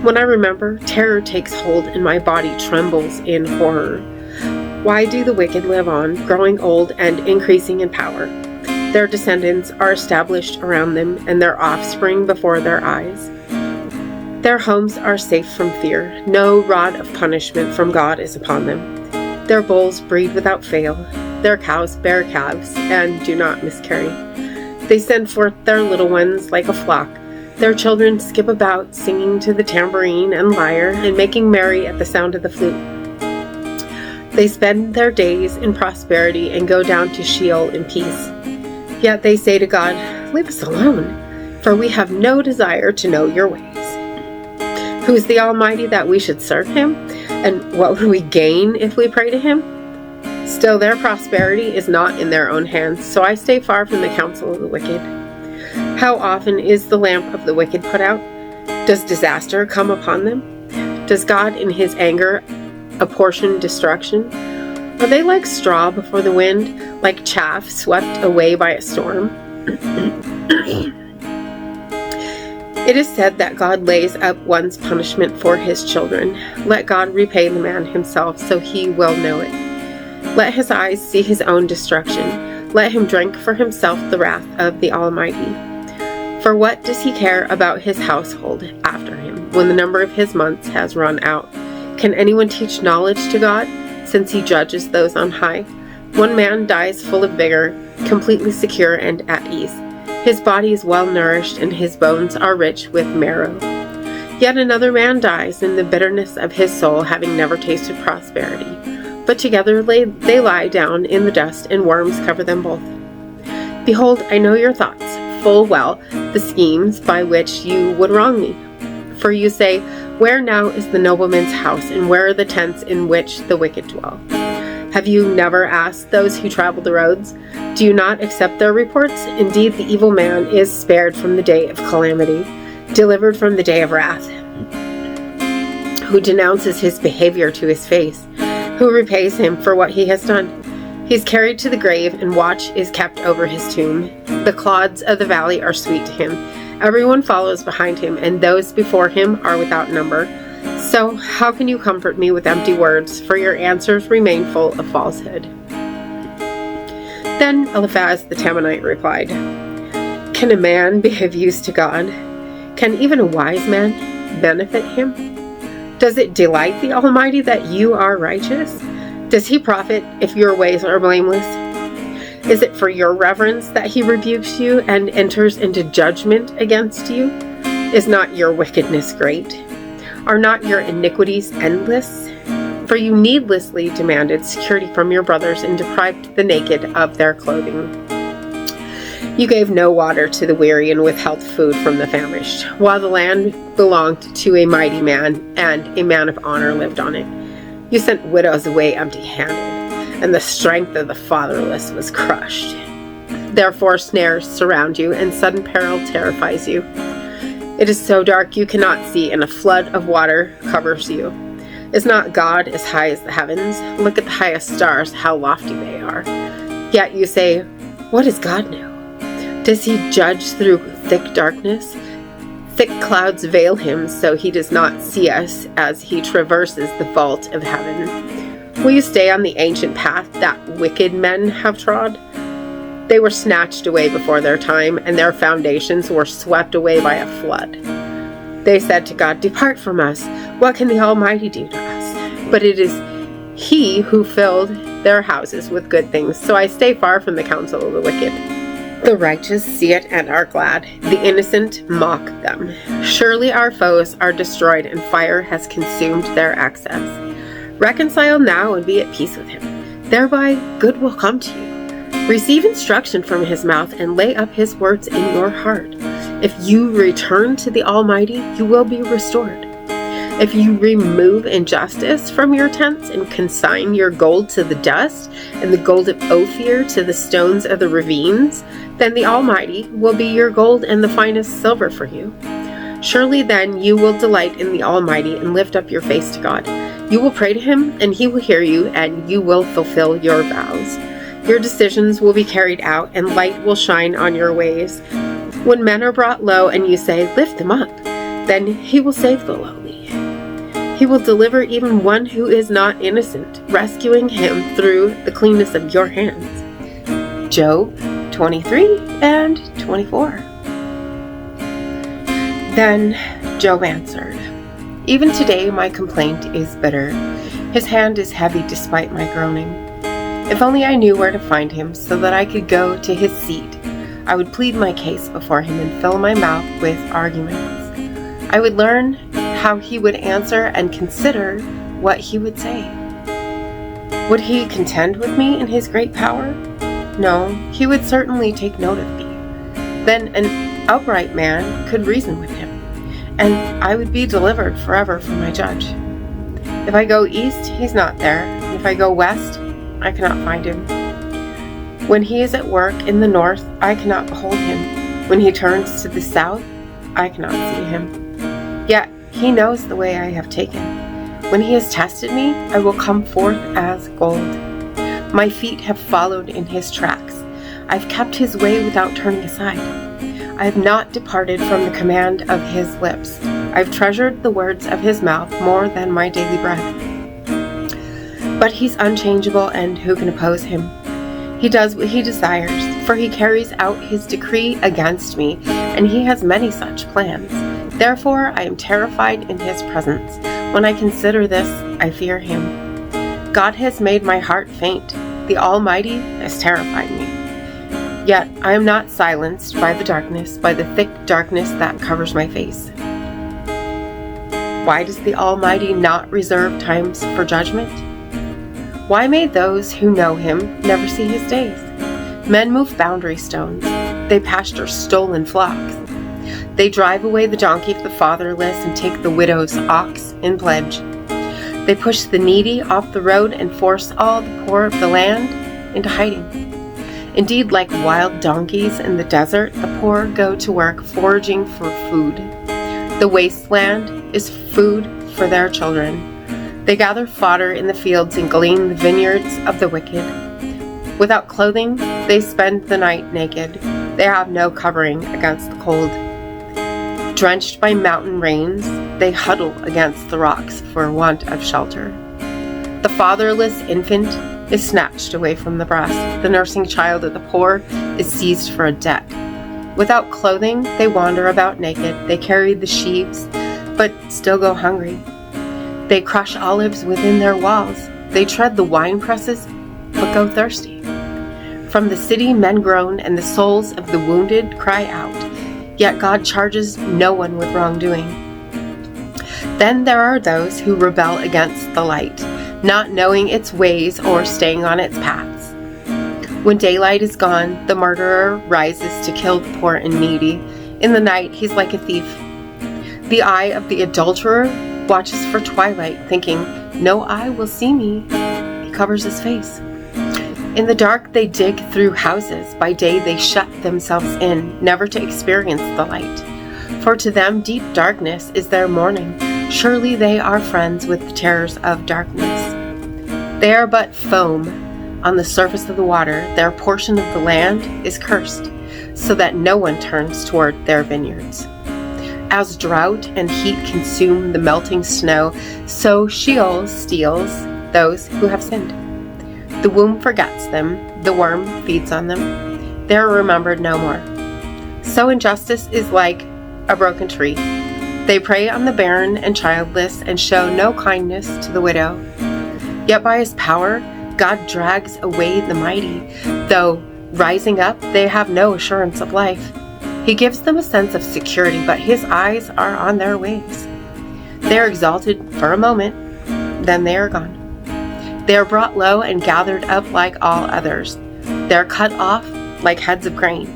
A: When I remember, terror takes hold and my body trembles in horror. Why do the wicked live on, growing old and increasing in power? Their descendants are established around them, and their offspring before their eyes. Their homes are safe from fear. No rod of punishment from God is upon them. Their bulls breed without fail. Their cows bear calves and do not miscarry. They send forth their little ones like a flock. Their children skip about, singing to the tambourine and lyre, and making merry at the sound of the flute. They spend their days in prosperity and go down to Sheol in peace. Yet they say to God, Leave us alone, for we have no desire to know your ways. Who is the Almighty that we should serve him? And what would we gain if we pray to him? Still, their prosperity is not in their own hands, so I stay far from the counsel of the wicked. How often is the lamp of the wicked put out? Does disaster come upon them? Does God in his anger apportion destruction? Are they like straw before the wind, like chaff swept away by a storm? It is said that God lays up one's punishment for his children. Let God repay the man himself, so he will know it. Let his eyes see his own destruction. Let him drink for himself the wrath of the Almighty. For what does he care about his household after him, when the number of his months has run out? Can anyone teach knowledge to God, since he judges those on high? One man dies full of vigor, completely secure and at ease. His body is well nourished, and his bones are rich with marrow. Yet another man dies in the bitterness of his soul, having never tasted prosperity. But together they lie down in the dust, and worms cover them both. Behold, I know your thoughts, full well, the schemes by which you would wrong me. For you say, where now is the nobleman's house, and where are the tents in which the wicked dwell? Have you never asked those who travel the roads? Do you not accept their reports? Indeed, the evil man is spared from the day of calamity, delivered from the day of wrath. Who denounces his behavior to his face? Who repays him for what he has done? He is carried to the grave, and watch is kept over his tomb. The clods of the valley are sweet to him. Everyone follows behind him, and those before him are without number. So how can you comfort me with empty words? For your answers remain full of falsehood. Then Eliphaz the Temanite replied, Can a man be of use to God? Can even a wise man benefit him? Does it delight the Almighty that you are righteous? Does he profit if your ways are blameless? Is it for your reverence that he rebukes you and enters into judgment against you? Is not your wickedness great? Are not your iniquities endless? For you needlessly demanded security from your brothers and deprived the naked of their clothing. You gave no water to the weary and withheld food from the famished, while the land belonged to a mighty man, and a man of honor lived on it. You sent widows away empty-handed, and the strength of the fatherless was crushed. Therefore snares surround you, and sudden peril terrifies you. It is so dark you cannot see, and a flood of water covers you. Is not God as high as the heavens? Look at the highest stars, how lofty they are. Yet you say, what does God know? Does he judge through thick darkness? Thick clouds veil him, so he does not see us as he traverses the vault of heaven. Will you stay on the ancient path that wicked men have trod? They were snatched away before their time, and their foundations were swept away by a flood. They said to God, Depart from us. What can the Almighty do to us? But it is he who filled their houses with good things, so I stay far from the counsel of the wicked. The righteous see it and are glad. The innocent mock them. Surely our foes are destroyed, and fire has consumed their excess. Reconcile now and be at peace with him. Thereby good will come to you. Receive instruction from his mouth and lay up his words in your heart. If you return to the Almighty, you will be restored. If you remove injustice from your tents and consign your gold to the dust and the gold of Ophir to the stones of the ravines, then the Almighty will be your gold and the finest silver for you. Surely then you will delight in the Almighty and lift up your face to God. You will pray to him, and he will hear you, and you will fulfill your vows. Your decisions will be carried out, and light will shine on your ways. When men are brought low and you say, Lift them up, then he will save the lowly. He will deliver even one who is not innocent, rescuing him through the cleanness of your hands. Job 23 and 24. Then Job answered, Even today my complaint is bitter. His hand is heavy despite my groaning. If only I knew where to find him, so that I could go to his seat, I would plead my case before him and fill my mouth with arguments. I would learn how he would answer and consider what he would say. Would he contend with me in his great power? No, he would certainly take note of me. Then an upright man could reason with him, and I would be delivered forever from my judge. If I go east, he's not there. If I go west, I cannot find him. When he is at work in the north, I cannot behold him. When he turns to the south, I cannot see him. Yet he knows the way I have taken. When he has tested me, I will come forth as gold. My feet have followed in his tracks. I've kept his way without turning aside. I have not departed from the command of his lips. I've treasured the words of his mouth more than my daily bread. But he's unchangeable, and who can oppose him? He does what he desires, for he carries out his decree against me, and he has many such plans. Therefore I am terrified in his presence. When I consider this, I fear him. God has made my heart faint. The Almighty has terrified me. Yet I am not silenced by the thick darkness that covers my face. Why does the Almighty not reserve times for judgment? Why may those who know him never see his days? Men move boundary stones. They pasture stolen flocks. They drive away the donkey of the fatherless and take the widow's ox in pledge. They push the needy off the road and force all the poor of the land into hiding. Indeed, like wild donkeys in the desert, the poor go to work foraging for food. The wasteland is food for their children. They gather fodder in the fields and glean the vineyards of the wicked. Without clothing, they spend the night naked. They have no covering against the cold. Drenched by mountain rains, they huddle against the rocks for want of shelter. The fatherless infant is snatched away from the breast. The nursing child of the poor is seized for a debt. Without clothing, they wander about naked. They carry the sheaves, but still go hungry. They crush olives within their walls. They tread the wine presses, but go thirsty. From the city men groan, and the souls of the wounded cry out. Yet God charges no one with wrongdoing. Then there are those who rebel against the light, not knowing its ways or staying on its paths. When daylight is gone, the murderer rises to kill the poor and needy. In the night, he's like a thief. The eye of the adulterer watches for twilight, thinking, "No eye will see me." He covers his face. In the dark, they dig through houses. By day, they shut themselves in, never to experience the light. For to them, deep darkness is their morning. Surely they are friends with the terrors of darkness. They are but foam on the surface of the water. Their portion of the land is cursed, so that no one turns toward their vineyards. As drought and heat consume the melting snow, so Sheol steals those who have sinned. The womb forgets them, the worm feeds on them. They are remembered no more. So injustice is like a broken tree. They prey on the barren and childless and show no kindness to the widow. Yet by his power, God drags away the mighty. Though rising up, they have no assurance of life. He gives them a sense of security, but his eyes are on their ways. They are exalted for a moment, then they are gone. They are brought low and gathered up like all others. They are cut off like heads of grain.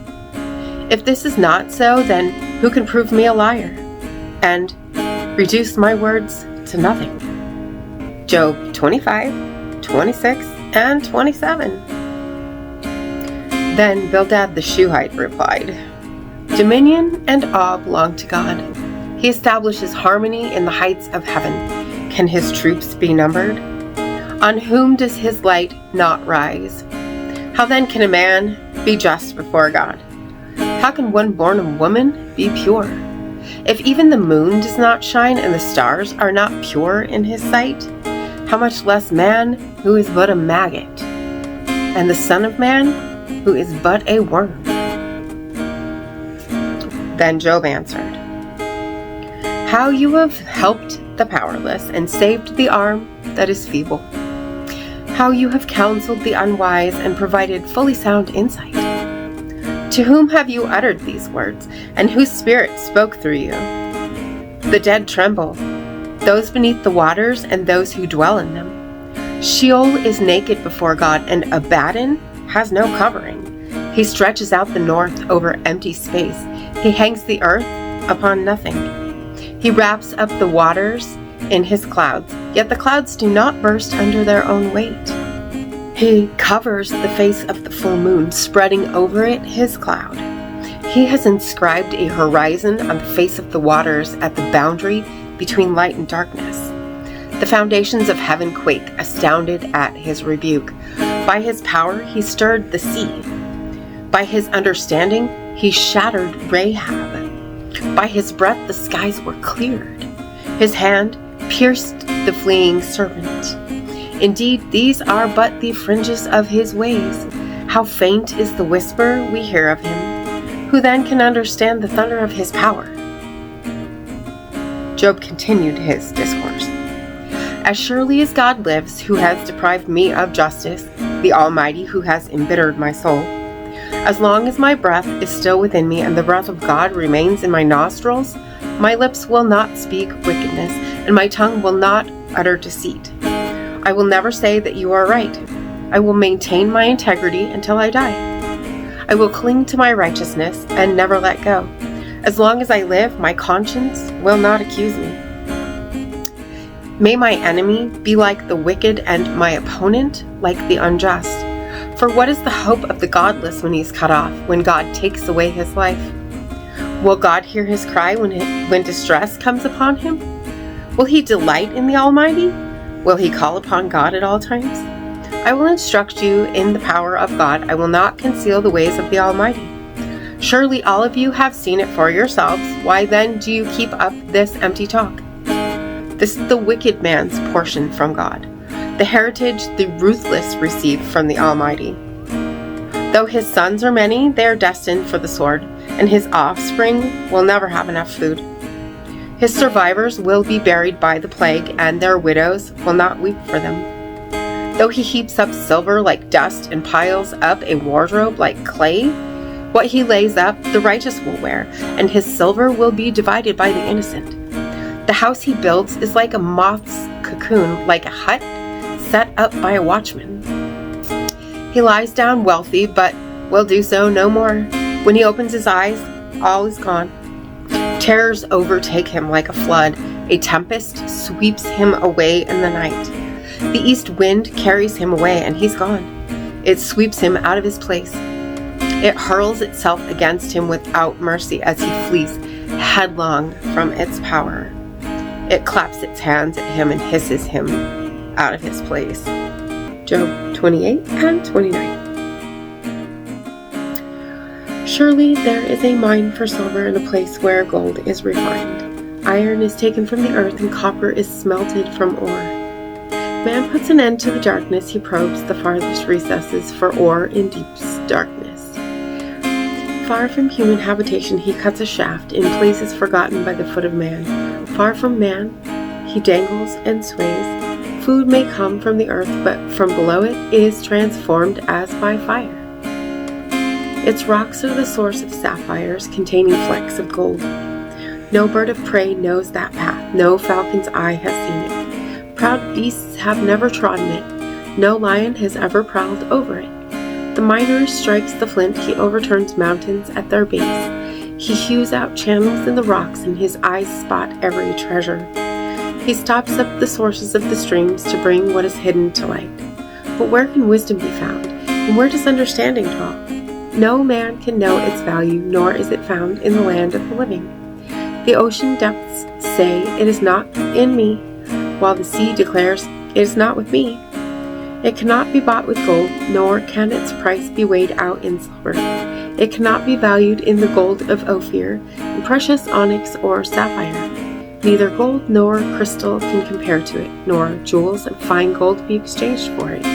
A: If this is not so, then who can prove me a liar and reduce my words to nothing? Job 25, 26, and 27. Then Bildad the Shuhite replied, "Dominion and awe belong to God. He establishes harmony in the heights of heaven. Can his troops be numbered? On whom does his light not rise? How then can a man be just before God? How can one born of woman be pure? If even the moon does not shine and the stars are not pure in his sight, how much less man who is but a maggot, and the Son of Man who is but a worm?" Then Job answered, "How you have helped the powerless and saved the arm that is feeble. How you have counseled the unwise and provided fully sound insight. To whom have you uttered these words, and whose spirit spoke through you? The dead tremble, those beneath the waters and those who dwell in them. Sheol is naked before God, and Abaddon has no covering. He stretches out the north over empty space. He hangs the earth upon nothing. He wraps up the waters in his clouds, yet the clouds do not burst under their own weight. He covers the face of the full moon, spreading over it his cloud. He has inscribed a horizon on the face of the waters at the boundary between light and darkness. The foundations of heaven quake, astounded at his rebuke. By his power he stirred the sea. By his understanding he shattered Rahab. By his breath the skies were cleared. His hand pierced the fleeing serpent. Indeed, these are but the fringes of his ways. How faint is the whisper we hear of him. Who then can understand the thunder of his power?" Job continued his discourse. "As surely as God lives, who has deprived me of justice, the Almighty who has embittered my soul, as long as my breath is still within me and the breath of God remains in my nostrils, My lips will not speak wickedness, and my tongue will not utter deceit. I will never say that you are right. I will maintain my integrity until I die. I will cling to my righteousness and never let go. As long as I live, my conscience will not accuse me. May my enemy be like the wicked and my opponent like the unjust. For what is the hope of the godless when he is cut off, when God takes away his life? Will God hear his cry when distress comes upon him? Will he delight in the Almighty? Will he call upon God at all times? I will instruct you in the power of God. I will not conceal the ways of the Almighty. Surely all of you have seen it for yourselves. Why then do you keep up this empty talk? This is the wicked man's portion from God, the heritage the ruthless receive from the Almighty. Though his sons are many, they are destined for the sword, and his offspring will never have enough food. His survivors will be buried by the plague, and their widows will not weep for them. Though he heaps up silver like dust and piles up a wardrobe like clay, what he lays up the righteous will wear, and his silver will be divided by the innocent. The house he builds is like a moth's cocoon, like a hut set up by a watchman. He lies down wealthy, but will do so no more. When he opens his eyes, all is gone. Terrors overtake him like a flood. A tempest sweeps him away in the night. The east wind carries him away, and he's gone. It sweeps him out of his place. It hurls itself against him without mercy as he flees headlong from its power. It claps its hands at him and hisses him out of his place. Job 28 and 29. Surely there is a mine for silver in a place where gold is refined. Iron is taken from the earth and copper is smelted from ore. Man puts an end to the darkness. He probes the farthest recesses for ore in deep darkness. Far from human habitation, he cuts a shaft in places forgotten by the foot of man. Far from man, he dangles and sways. Food may come from the earth, but from below it is transformed as by fire. Its rocks are the source of sapphires containing flecks of gold. No bird of prey knows that path. No falcon's eye has seen it. Proud beasts have never trodden it. No lion has ever prowled over it. The miner strikes the flint. He overturns mountains at their base. He hews out channels in the rocks, and his eyes spot every treasure. He stops up the sources of the streams to bring what is hidden to light. But where can wisdom be found, and where does understanding dwell? No man can know its value, nor is it found in the land of the living. The ocean depths say, "It is not in me," while the sea declares, "It is not with me." It cannot be bought with gold, nor can its price be weighed out in silver. It cannot be valued in the gold of Ophir, in precious onyx or sapphire. Neither gold nor crystal can compare to it, nor jewels of fine gold be exchanged for it.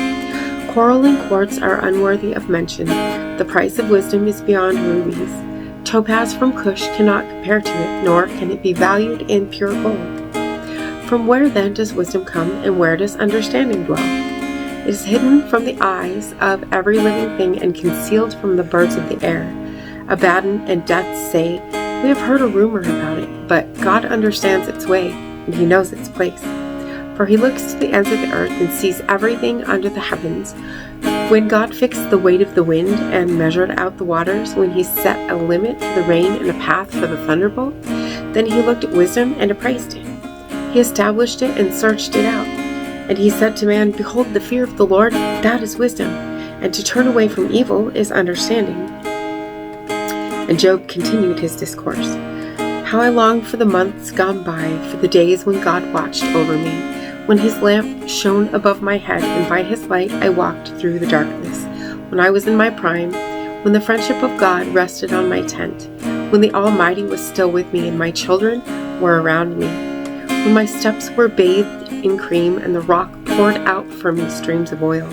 A: Coral and quartz are unworthy of mention. The price of wisdom is beyond rubies. Topaz from Cush cannot compare to it, nor can it be valued in pure gold. From where then does wisdom come, and where does understanding dwell? It is hidden from the eyes of every living thing and concealed from the birds of the air. Abaddon and Death say, "We have heard a rumor about it," but God understands its way, and he knows its place. For he looks to the ends of the earth and sees everything under the heavens. When God fixed the weight of the wind and measured out the waters, when he set a limit for the rain and a path for the thunderbolt, then he looked at wisdom and appraised it. He established it and searched it out. And he said to man, "Behold, the fear of the Lord, that is wisdom, and to turn away from evil is understanding." And Job continued his discourse. How I longed for the months gone by, for the days when God watched over me, when his lamp shone above my head, and by his light I walked through the darkness, when I was in my prime, when the friendship of God rested on my tent, when the Almighty was still with me, and my children were around me, when my steps were bathed in cream, and the rock poured out for me streams of oil.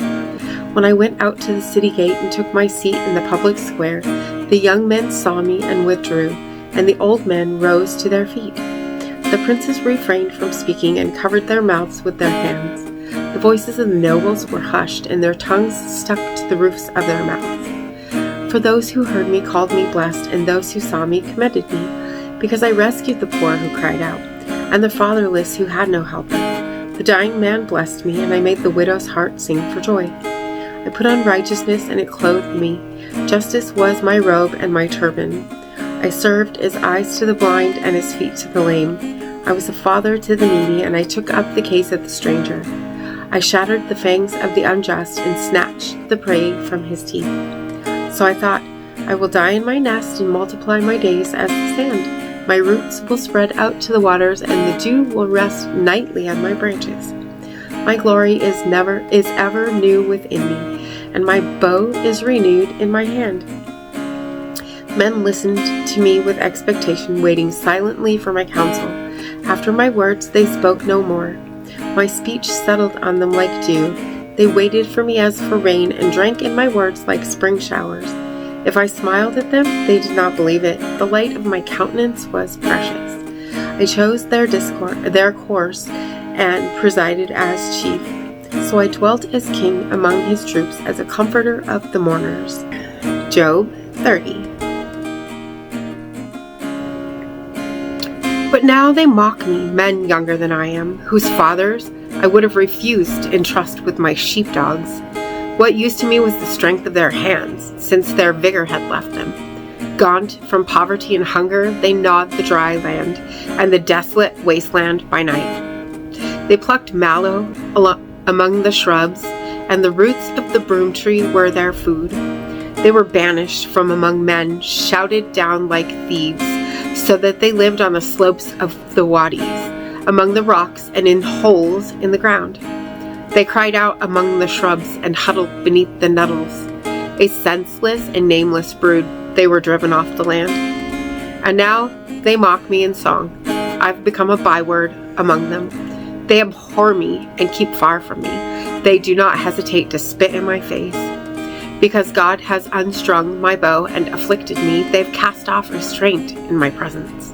A: When I went out to the city gate and took my seat in the public square, the young men saw me and withdrew, and the old men rose to their feet. The princes refrained from speaking and covered their mouths with their hands. The voices of the nobles were hushed, and their tongues stuck to the roofs of their mouths. For those who heard me called me blessed, and those who saw me commended me. because I rescued the poor who cried out, and the fatherless who had no helper. The dying man blessed me, and I made the widow's heart sing for joy. I put on righteousness, and it clothed me. Justice was my robe and my turban. I served as eyes to the blind and as feet to the lame. I was a father to the needy, and I took up the case of the stranger. I shattered the fangs of the unjust and snatched the prey from his teeth. So I thought, I will die in my nest and multiply my days as the sand. My roots will spread out to the waters, and the dew will rest nightly on my branches. My glory is ever new within me, and my bow is renewed in my hand. Men listened to me with expectation, waiting silently for my counsel. After my words, they spoke no more. My speech settled on them like dew. They waited for me as for rain, and drank in my words like spring showers. If I smiled at them, they did not believe it. The light of my countenance was precious. I chose their course and presided as chief. So I dwelt as king among his troops, as a comforter of the mourners. Job 30. But now they mock me, men younger than I am, whose fathers I would have refused to entrust with my sheepdogs. What use to me was the strength of their hands, since their vigor had left them. Gaunt from poverty and hunger, they gnawed the dry land, and the desolate wasteland by night. They plucked mallow among the shrubs, and the roots of the broom tree were their food. They were banished from among men, shouted down like thieves, so that they lived on the slopes of the wadis, among the rocks and in holes in the ground. They cried out among the shrubs and huddled beneath the nettles. A senseless and nameless brood, they were driven off the land. And now they mock me in song. I've become a byword among them. They abhor me and keep far from me. They do not hesitate to spit in my face. Because God has unstrung my bow and afflicted me, they've cast off restraint in my presence.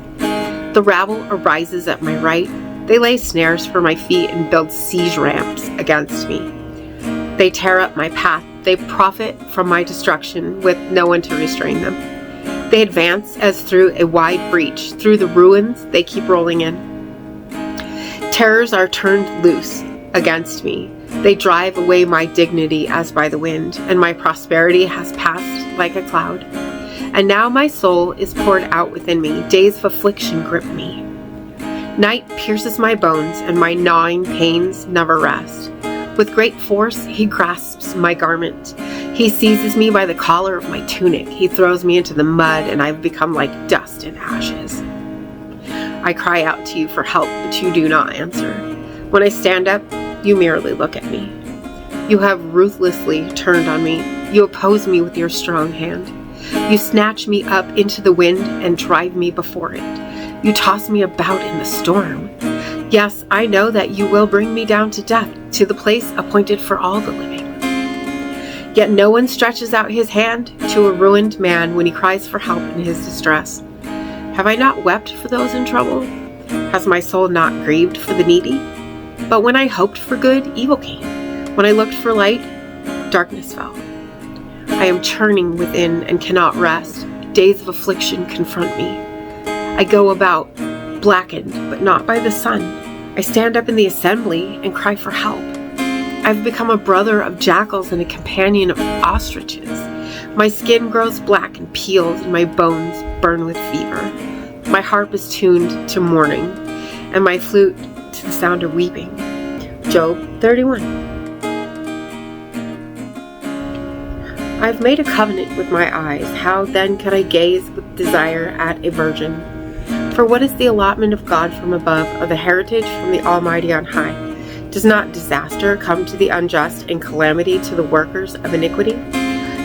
A: The rabble arises at my right. They lay snares for my feet and build siege ramps against me. They tear up my path. They profit from my destruction with no one to restrain them. They advance as through a wide breach. Through the ruins, they keep rolling in. Terrors are turned loose against me. They drive away my dignity as by the wind, and my prosperity has passed like a cloud. And now my soul is poured out within me. Days of affliction grip me. Night pierces my bones, and my gnawing pains never rest. With great force, he grasps my garment. He seizes me by the collar of my tunic. He throws me into the mud, and I've become like dust and ashes. I cry out to you for help, but you do not answer. When I stand up, you merely look at me. You have ruthlessly turned on me. You oppose me with your strong hand. You snatch me up into the wind and drive me before it. You toss me about in the storm. Yes, I know that you will bring me down to death, to the place appointed for all the living. Yet no one stretches out his hand to a ruined man when he cries for help in his distress. Have I not wept for those in trouble? Has my soul not grieved for the needy? But when I hoped for good, evil came. When I looked for light, darkness fell. I am churning within and cannot rest. Days of affliction confront me. I go about, blackened, but not by the sun. I stand up in the assembly and cry for help. I've become a brother of jackals and a companion of ostriches. My skin grows black and peels, and my bones burn with fever. My harp is tuned to mourning, and my flute to the sound of weeping. Job 31. I've made a covenant with my eyes. How then could I gaze with desire at a virgin? For what is the allotment of God from above, or the heritage from the Almighty on high? Does not disaster come to the unjust and calamity to the workers of iniquity?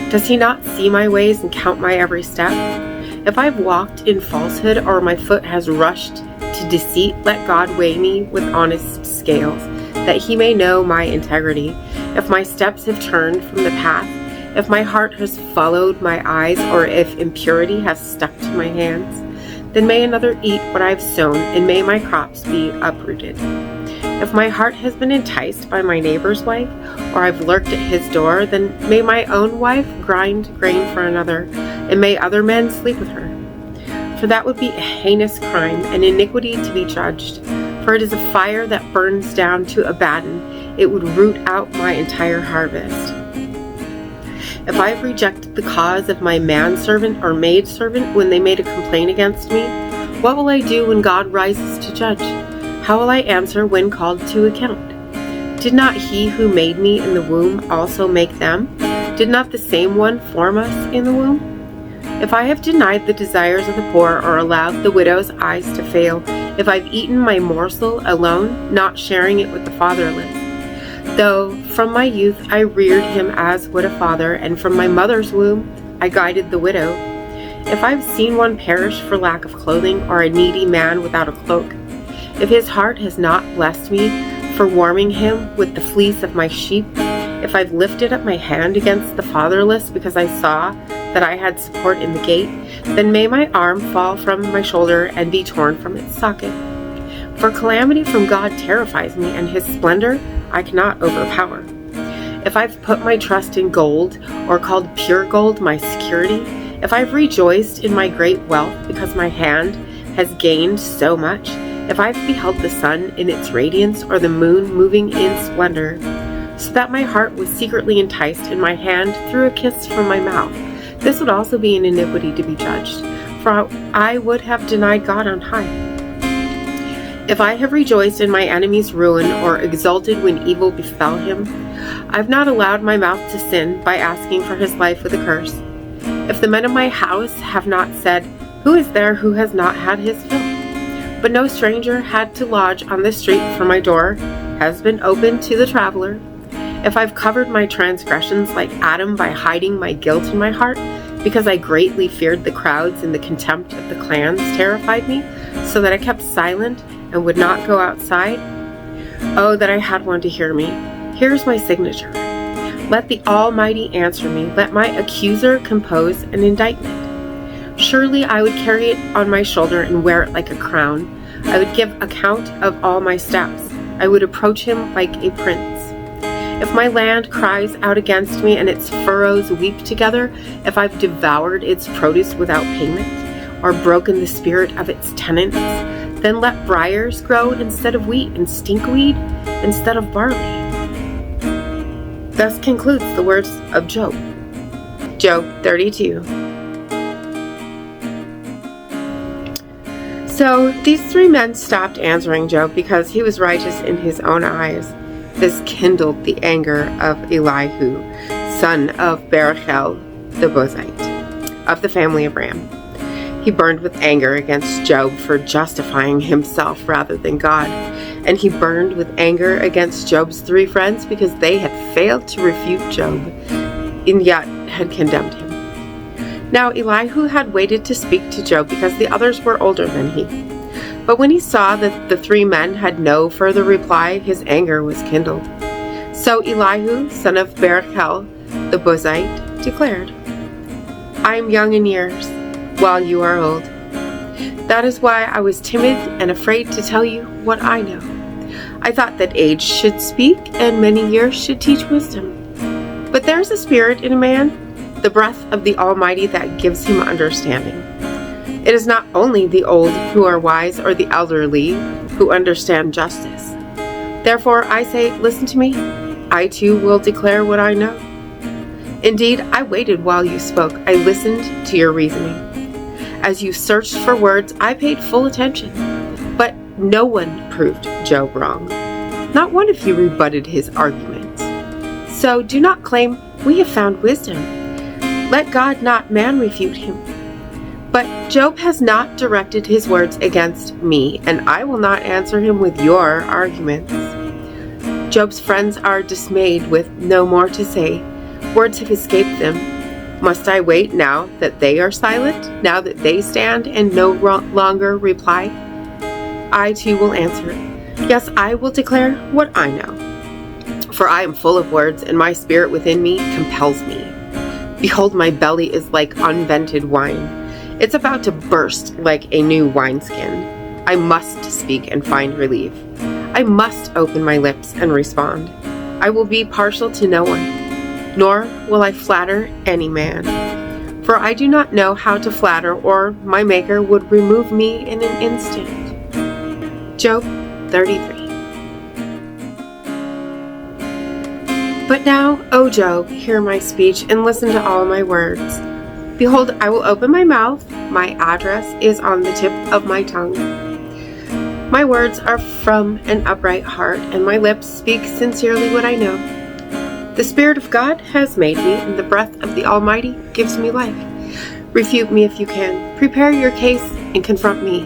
A: Does he not see my ways and count my every step? If I've walked in falsehood or my foot has rushed to deceit, let God weigh me with honest scales, that he may know my integrity. If my steps have turned from the path, if my heart has followed my eyes, or if impurity has stuck to my hands, then may another eat what I have sown, and may my crops be uprooted. If my heart has been enticed by my neighbor's wife, or I've lurked at his door, then may my own wife grind grain for another, and may other men sleep with her. for that would be a heinous crime, an iniquity to be judged. For it is a fire that burns down to Abaddon. It would root out my entire harvest. If I have rejected the cause of my manservant or maidservant when they made a complaint against me, what will I do when God rises to judge? How will I answer when called to account? Did not he who made me in the womb also make them? Did not the same one form us in the womb? If I have denied the desires of the poor or allowed the widow's eyes to fail, if I've eaten my morsel alone, not sharing it with the fatherless, though from my youth I reared him as would a father, and from my mother's womb I guided the widow, if I've seen one perish for lack of clothing, or a needy man without a cloak, if his heart has not blessed me for warming him with the fleece of my sheep, if I've lifted up my hand against the fatherless because I saw that I had support in the gate, then may my arm fall from my shoulder and be torn from its socket. For calamity from God terrifies me, and his splendor I cannot overpower. If I've put my trust in gold, or called pure gold my security, if I've rejoiced in my great wealth because my hand has gained so much, if I've beheld the sun in its radiance, or the moon moving in splendor, so that my heart was secretly enticed, and my hand threw a kiss from my mouth, this would also be an iniquity to be judged, for I would have denied God on high. If I have rejoiced in my enemy's ruin, or exulted when evil befell him, I've not allowed my mouth to sin by asking for his life with a curse. If the men of my house have not said, who is there who has not had his fill? But no stranger had to lodge on the street, for my door has been opened to the traveler. If I've covered my transgressions like Adam by hiding my guilt in my heart, because I greatly feared the crowds and the contempt of the clans terrified me, so that I kept silent and would not go outside, oh, that I had one to hear me. Here's my signature. Let the Almighty answer me. Let my accuser compose an indictment. Surely I would carry it on my shoulder and wear it like a crown. I would give account of all my steps. I would approach him like a prince. If my land cries out against me and its furrows weep together, if I've devoured its produce without payment, or broken the spirit of its tenants, then let briars grow instead of wheat, and stinkweed instead of barley. Thus concludes the words of Job. Job 32. So these three men stopped answering Job because he was righteous in his own eyes. This kindled the anger of Elihu, son of Barachel the Buzite, of the family of Ram. He burned with anger against Job for justifying himself rather than God, and he burned with anger against Job's three friends because they had failed to refute Job, and yet had condemned him. Now Elihu had waited to speak to Job because the others were older than he. But when he saw that the three men had no further reply, his anger was kindled. So Elihu, son of Barachel the Buzite, declared, I am young in years, while you are old. That is why I was timid and afraid to tell you what I know. I thought that age should speak, and many years should teach wisdom. But there is a spirit in a man, the breath of the Almighty that gives him understanding. It is not only the old who are wise, or the elderly who understand justice. Therefore I say, listen to me. I too will declare what I know. Indeed, I waited while you spoke. I listened to your reasoning. As you searched for words, I paid full attention. But no one proved Job wrong. Not one of you rebutted his arguments. So do not claim, we have found wisdom. Let God, not man, refute him. But Job has not directed his words against me, and I will not answer him with your arguments. Job's friends are dismayed with no more to say. Words have escaped them. Must I wait now that they are silent, now that they stand and no longer reply? I too will answer. Yes, I will declare what I know. For I am full of words, and my spirit within me compels me. Behold, my belly is like unvented wine. It's about to burst like a new wineskin. I must speak and find relief. I must open my lips and respond. I will be partial to no one, nor will I flatter any man. For I do not know how to flatter, or my Maker would remove me in an instant. Job 33. But now, O Job, hear my speech, and listen to all my words. Behold, I will open my mouth, my address is on the tip of my tongue. My words are from an upright heart, and my lips speak sincerely what I know. The Spirit of God has made me, and the breath of the Almighty gives me life. Refute me if you can. Prepare your case and confront me.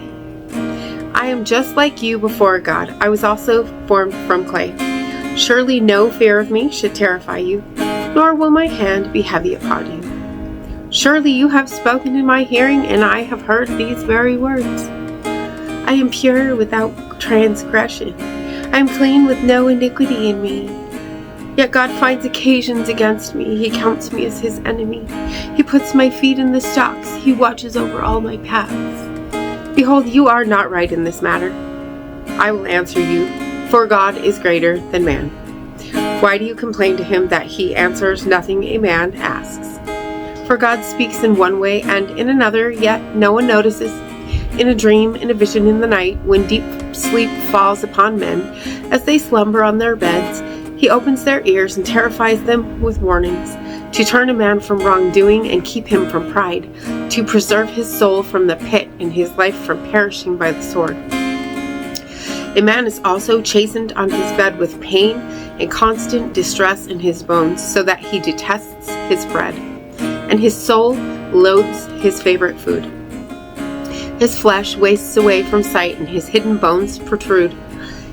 A: I am just like you before God. I was also formed from clay. Surely no fear of me should terrify you, nor will my hand be heavy upon you. Surely you have spoken in my hearing, and I have heard these very words. I am pure without transgression. I am clean with no iniquity in me. Yet God finds occasions against me. He counts me as his enemy. He puts my feet in the stocks. He watches over all my paths. Behold, you are not right in this matter. I will answer you, for God is greater than man. Why do you complain to him that he answers nothing a man asks? For God speaks in one way and in another, yet no one notices. In a dream, in a vision in the night, when deep sleep falls upon men, as they slumber on their beds, he opens their ears and terrifies them with warnings, to turn a man from wrongdoing and keep him from pride, to preserve his soul from the pit and his life from perishing by the sword. A man is also chastened on his bed with pain and constant distress in his bones, so that he detests his bread, and his soul loathes his favorite food. His flesh wastes away from sight, and his hidden bones protrude.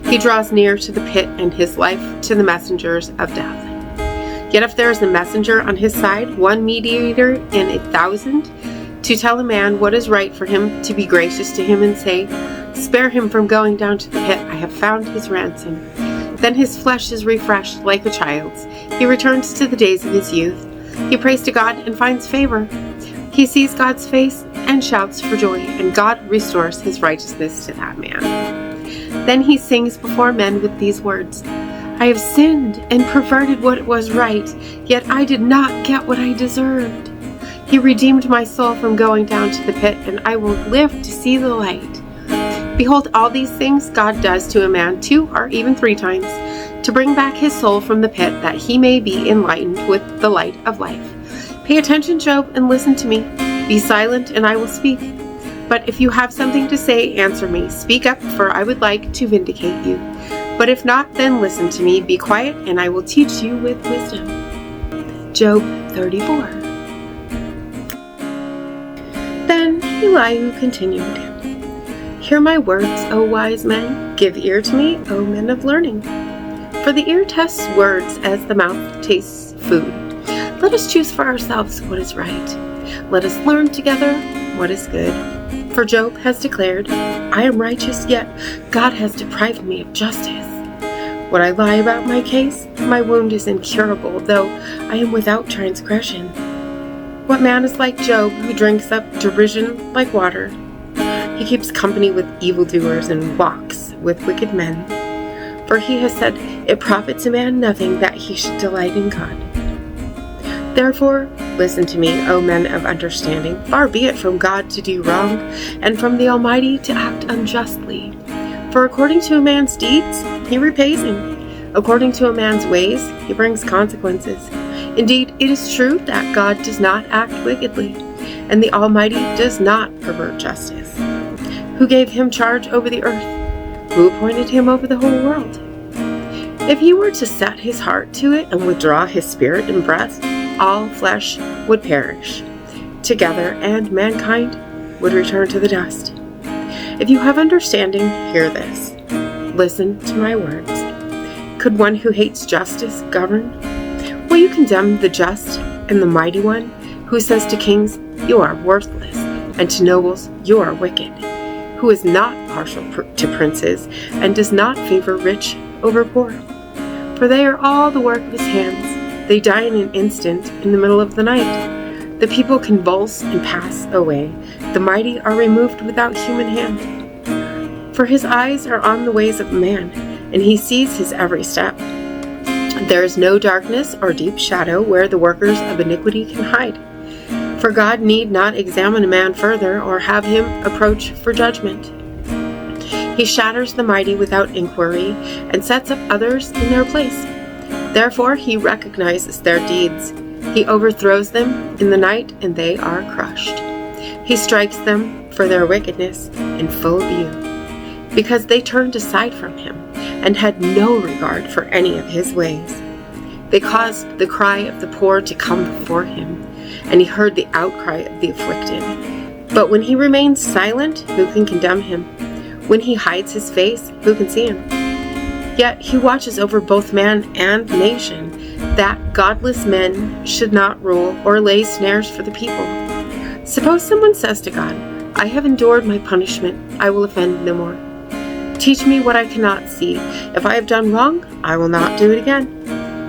A: He draws near to the pit, and his life to the messengers of death. Yet if there is a messenger on his side, one mediator in 1,000, to tell a man what is right for him, to be gracious to him and say, spare him from going down to the pit, I have found his ransom. Then his flesh is refreshed like a child's. He returns to the days of his youth. He prays to God and finds favor. He sees God's face and shouts for joy, and God restores his righteousness to that man. Then he sings before men with these words, I have sinned and perverted what was right, yet I did not get what I deserved. He redeemed my soul from going down to the pit, and I will live to see the light. Behold, all these things God does to a man 2 or even 3 times, to bring back his soul from the pit, that he may be enlightened with the light of life. Pay attention, Job, and listen to me. Be silent, and I will speak. But if you have something to say, answer me. Speak up, for I would like to vindicate you. But if not, then listen to me. Be quiet, and I will teach you with wisdom. Job 34. Then Elihu continued, Hear my words, O wise men. Give ear to me, O men of learning. For the ear tests words as the mouth tastes food. Let us choose for ourselves what is right. Let us learn together what is good. For Job has declared, I am righteous, yet God has deprived me of justice. Would I lie about my case? My wound is incurable, though I am without transgression. What man is like Job, who drinks up derision like water? He keeps company with evildoers and walks with wicked men. For he has said, it profits a man nothing that he should delight in God. Therefore, listen to me, O men of understanding. Far be it from God to do wrong, and from the Almighty to act unjustly. For according to a man's deeds, he repays him. According to a man's ways, he brings consequences. Indeed, it is true that God does not act wickedly, and the Almighty does not pervert justice. Who gave him charge over the earth? Who appointed him over the whole world? If he were to set his heart to it and withdraw his spirit and breath, all flesh would perish together, and mankind would return to the dust. If you have understanding, hear this. Listen to my words. Could one who hates justice govern? Will you condemn the just and the mighty one, who says to kings, you are worthless, and to nobles, you are wicked, who is not partial to princes, and does not favor rich over poor? For they are all the work of his hands. They die in an instant, in the middle of the night. The people convulse and pass away. The mighty are removed without human hand. For his eyes are on the ways of man, and he sees his every step. There is no darkness or deep shadow where the workers of iniquity can hide. For God need not examine a man further or have him approach for judgment. He shatters the mighty without inquiry and sets up others in their place. Therefore he recognizes their deeds. He overthrows them in the night, and they are crushed. He strikes them for their wickedness in full view, because they turned aside from him and had no regard for any of his ways. They caused the cry of the poor to come before him, and he heard the outcry of the afflicted. But when he remains silent, who can condemn him? When he hides his face, who can see him? Yet he watches over both man and nation, that godless men should not rule or lay snares for the people. Suppose someone says to God, I have endured my punishment, I will offend no more. Teach me what I cannot see. If I have done wrong, I will not do it again.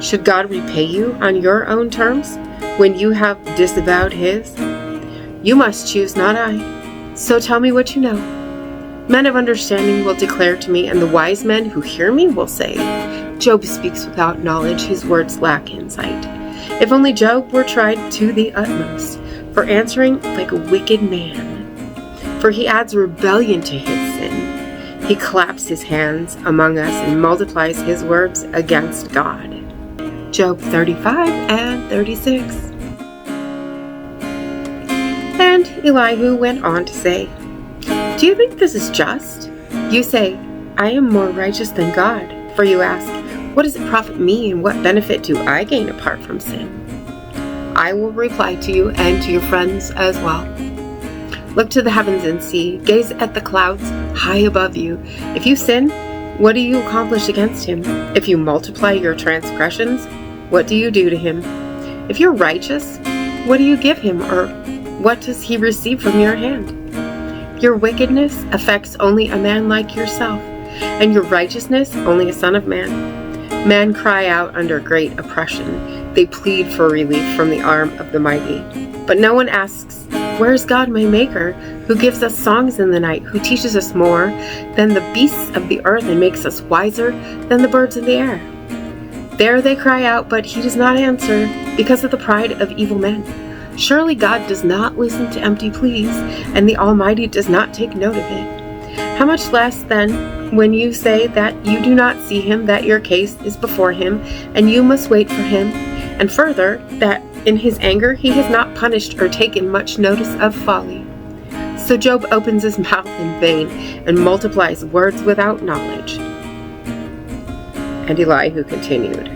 A: Should God repay you on your own terms when you have disavowed his? You must choose, not I. So tell me what you know. Men of understanding will declare to me, and the wise men who hear me will say, Job speaks without knowledge, his words lack insight. If only Job were tried to the utmost, for answering like a wicked man. For he adds rebellion to his sin. He claps his hands among us and multiplies his words against God. Job 35 and 36. And Elihu went on to say, Do you think this is just? You say, I am more righteous than God. For you ask, what does it profit me, and what benefit do I gain apart from sin? I will reply to you and to your friends as well. Look to the heavens and see. Gaze at the clouds high above you. If you sin, what do you accomplish against him? If you multiply your transgressions, what do you do to him? If you're righteous, what do you give him, or what does he receive from your hand? Your wickedness affects only a man like yourself, and your righteousness only a son of man. Men cry out under great oppression. They plead for relief from the arm of the mighty. But no one asks, Where is God my Maker, who gives us songs in the night, who teaches us more than the beasts of the earth and makes us wiser than the birds of the air? There they cry out, but he does not answer, because of the pride of evil men. Surely God does not listen to empty pleas, and the Almighty does not take note of it. How much less, then, when you say that you do not see him, that your case is before him, and you must wait for him, and further, that in his anger he has not punished or taken much notice of folly. So Job opens his mouth in vain, and multiplies words without knowledge. And Elihu continued,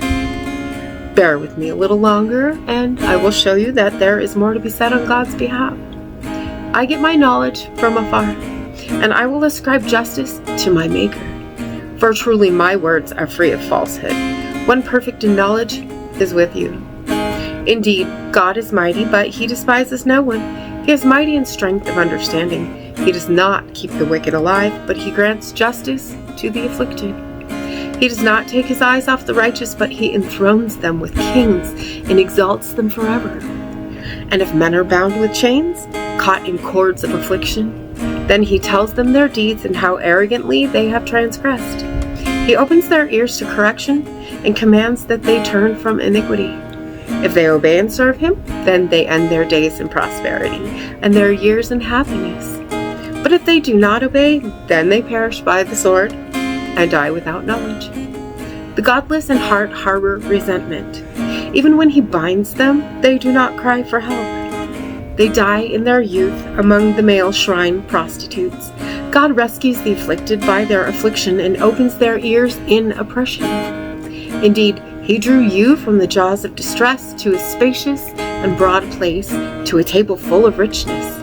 A: Bear with me a little longer, and I will show you that there is more to be said on God's behalf. I get my knowledge from afar, and I will ascribe justice to my Maker. For truly my words are free of falsehood. One perfect in knowledge is with you. Indeed, God is mighty, but he despises no one. He is mighty in strength of understanding. He does not keep the wicked alive, but he grants justice to the afflicted. He does not take his eyes off the righteous, but he enthrones them with kings and exalts them forever. And if men are bound with chains, caught in cords of affliction, then he tells them their deeds and how arrogantly they have transgressed. He opens their ears to correction and commands that they turn from iniquity. If they obey and serve him, then they end their days in prosperity and their years in happiness. But if they do not obey, then they perish by the sword and die without knowledge. The godless in heart harbor resentment. Even when he binds them, they do not cry for help. They die in their youth among the male shrine prostitutes. God rescues the afflicted by their affliction and opens their ears in oppression. Indeed, he drew you from the jaws of distress to a spacious and broad place, to a table full of richness.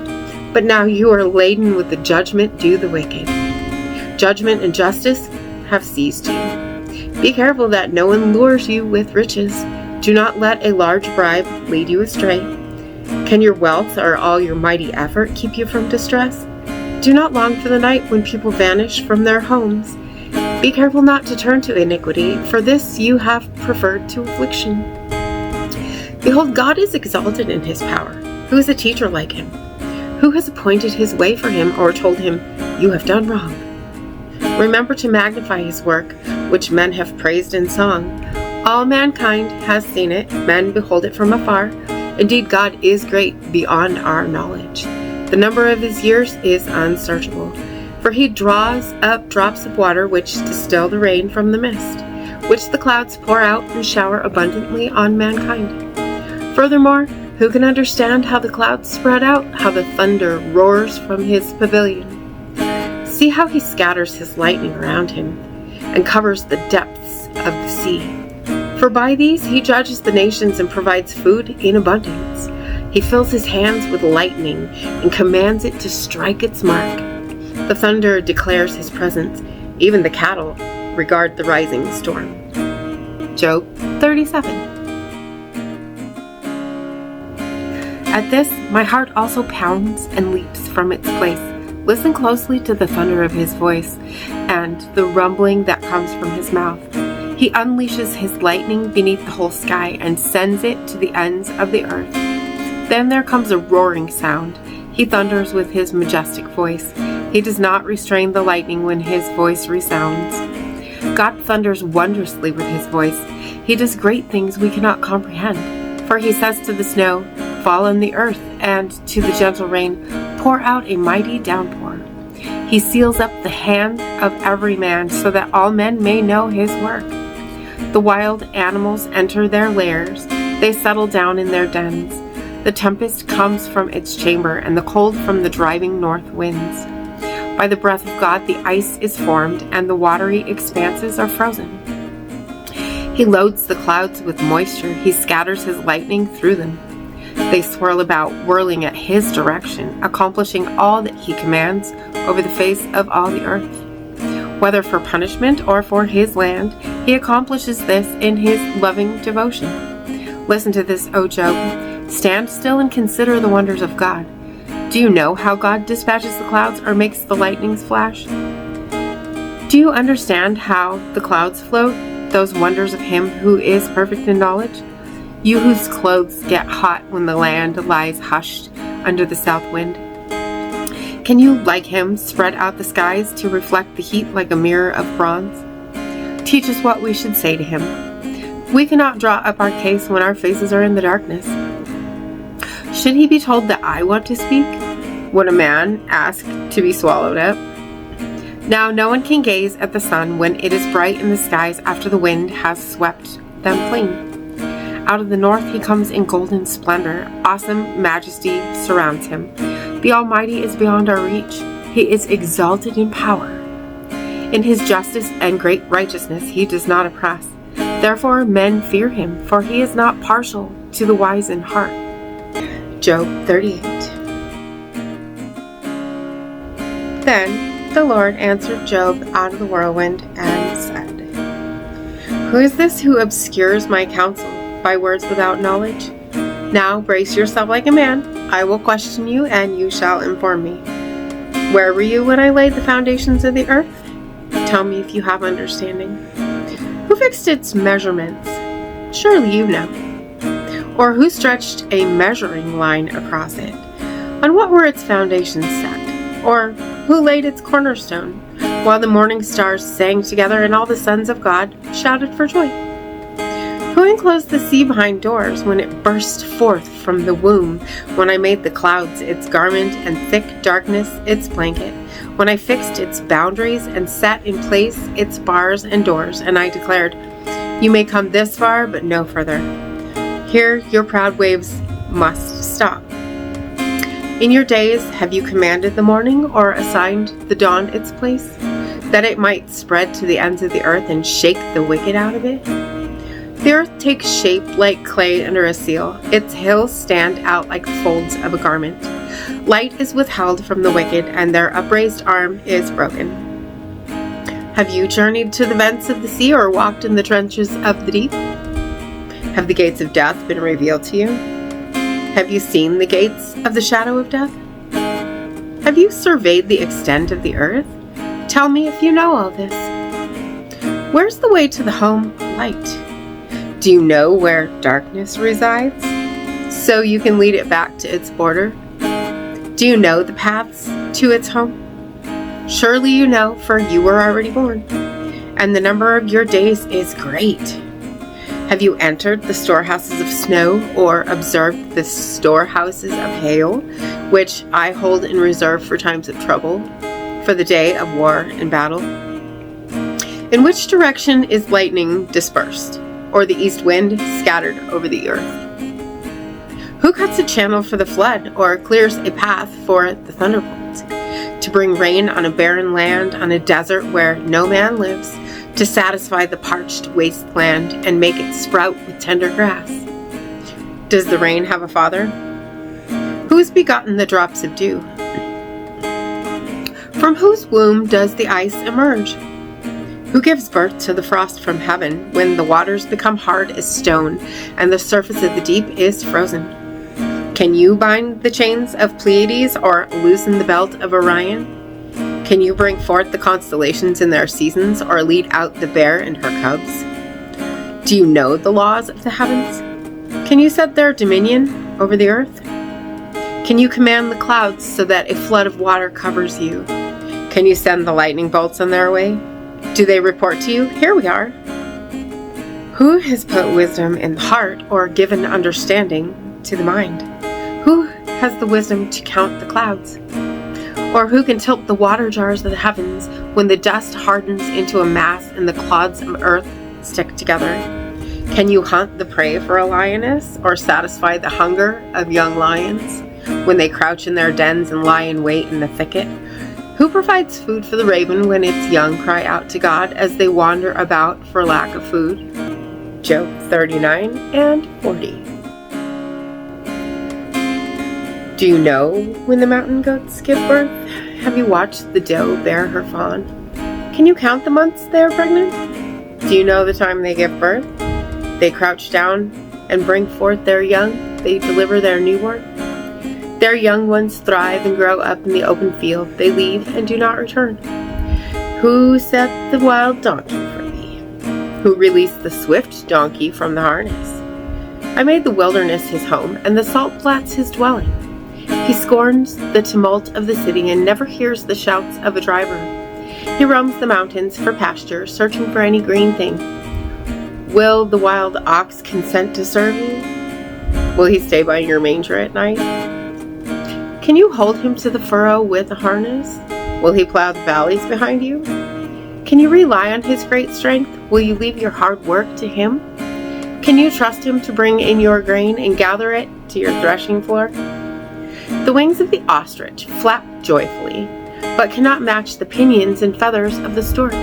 A: But now you are laden with the judgment due the wicked. Judgment and justice have seized you. Be careful that no one lures you with riches. Do not let a large bribe lead you astray. Can your wealth or all your mighty effort keep you from distress? Do not long for the night when people vanish from their homes. Be careful not to turn to iniquity, for this you have preferred to affliction. Behold, God is exalted in his power. Who is a teacher like him? Who has appointed his way for him, or told him, You have done wrong? Remember to magnify his work, which men have praised in song. All mankind has seen it, men behold it from afar. Indeed, God is great beyond our knowledge. The number of his years is unsearchable. For he draws up drops of water which distill the rain from the mist, which the clouds pour out and shower abundantly on mankind. Furthermore, who can understand how the clouds spread out, how the thunder roars from his pavilion? See how he scatters his lightning around him and covers the depths of the sea. For by these he judges the nations and provides food in abundance. He fills his hands with lightning and commands it to strike its mark. The thunder declares his presence. Even the cattle regard the rising storm. Job 37. At this, my heart also pounds and leaps from its place. Listen closely to the thunder of his voice and the rumbling that comes from his mouth. He unleashes his lightning beneath the whole sky and sends it to the ends of the earth. Then there comes a roaring sound. He thunders with his majestic voice. He does not restrain the lightning when his voice resounds. God thunders wondrously with his voice. He does great things we cannot comprehend. For he says to the snow, fall on the earth, and to the gentle rain, pour out a mighty downpour. He seals up the hand of every man so that all men may know his work. The wild animals enter their lairs. They settle down in their dens. The tempest comes from its chamber, and the cold from the driving north winds. By the breath of God the ice is formed, and the watery expanses are frozen. He loads the clouds with moisture. He scatters his lightning through them. They swirl about, whirling at his direction, accomplishing all that he commands over the face of all the earth. Whether for punishment or for his land, he accomplishes this in his loving devotion. Listen to this, O Job. Stand still and consider the wonders of God. Do you know how God dispatches the clouds or makes the lightnings flash? Do you understand how the clouds float, those wonders of him who is perfect in knowledge? You whose clothes get hot when the land lies hushed under the south wind. Can you, like him, spread out the skies to reflect the heat like a mirror of bronze? Teach us what we should say to him. We cannot draw up our case when our faces are in the darkness. Should he be told that I want to speak? Would a man ask to be swallowed up? Now no one can gaze at the sun when it is bright in the skies after the wind has swept them clean. Out of the north he comes in golden splendor. Awesome majesty surrounds him. The Almighty is beyond our reach. He is exalted in power. In his justice and great righteousness he does not oppress. Therefore men fear him, for he is not partial to the wise in heart. Job 38. Then the Lord answered Job out of the whirlwind and said, Who is this who obscures my counsel by words without knowledge? Now brace yourself like a man. I will question you, and you shall inform me. Where were you when I laid the foundations of the earth? Tell me if you have understanding. Who fixed its measurements? Surely you know. Or who stretched a measuring line across it? On what were its foundations set? Or who laid its cornerstone, while the morning stars sang together and all the sons of God shouted for joy? Who enclosed the sea behind doors when it burst forth from the womb, when I made the clouds its garment and thick darkness its blanket, when I fixed its boundaries and set in place its bars and doors, and I declared, You may come this far, but no further. Here your proud waves must stop. In your days have you commanded the morning, or assigned the dawn its place, that it might spread to the ends of the earth and shake the wicked out of it? The earth takes shape like clay under a seal. Its hills stand out like the folds of a garment. Light is withheld from the wicked, and their upraised arm is broken. Have you journeyed to the vents of the sea, or walked in the trenches of the deep? Have the gates of death been revealed to you? Have you seen the gates of the shadow of death? Have you surveyed the extent of the earth? Tell me if you know all this. Where's the way to the home of light? Do you know where darkness resides, so you can lead it back to its border? Do you know the paths to its home? Surely you know, for you were already born, and the number of your days is great. Have you entered the storehouses of snow, or observed the storehouses of hail, which I hold in reserve for times of trouble, for the day of war and battle? In which direction is lightning dispersed, or the east wind scattered over the earth? Who cuts a channel for the flood, or clears a path for the thunderbolts? To bring rain on a barren land, on a desert where no man lives, to satisfy the parched wasteland and make it sprout with tender grass. Does the rain have a father? Who has begotten the drops of dew? From whose womb does the ice emerge? Who gives birth to the frost from heaven when the waters become hard as stone and the surface of the deep is frozen? Can you bind the chains of Pleiades or loosen the belt of Orion? Can you bring forth the constellations in their seasons, or lead out the bear and her cubs? Do you know the laws of the heavens? Can you set their dominion over the earth? Can you command the clouds so that a flood of water covers you? Can you send the lightning bolts on their way? Do they report to you, "Here we are"? Who has put wisdom in the heart, or given understanding to the mind? Who has the wisdom to count the clouds? Or who can tilt the water jars of the heavens when the dust hardens into a mass and the clods of earth stick together? Can you hunt the prey for a lioness, or satisfy the hunger of young lions when they crouch in their dens and lie in wait in the thicket? Who provides food for the raven when its young cry out to God as they wander about for lack of food? Job 39 and 40. Do you know when the mountain goats give birth? Have you watched the doe bear her fawn? Can you count the months they are pregnant? Do you know the time they give birth? They crouch down and bring forth their young. They deliver their newborn. Their young ones thrive and grow up in the open field. They leave and do not return. Who set the wild donkey free? Who released the swift donkey from the harness? I made the wilderness his home, and the salt flats his dwelling. He scorns the tumult of the city and never hears the shouts of a driver. He roams the mountains for pasture, searching for any green thing. Will the wild ox consent to serve you? Will he stay by your manger at night? Can you hold him to the furrow with a harness? Will he plow the valleys behind you? Can you rely on his great strength? Will you leave your hard work to him? Can you trust him to bring in your grain and gather it to your threshing floor? The wings of the ostrich flap joyfully, but cannot match the pinions and feathers of the stork.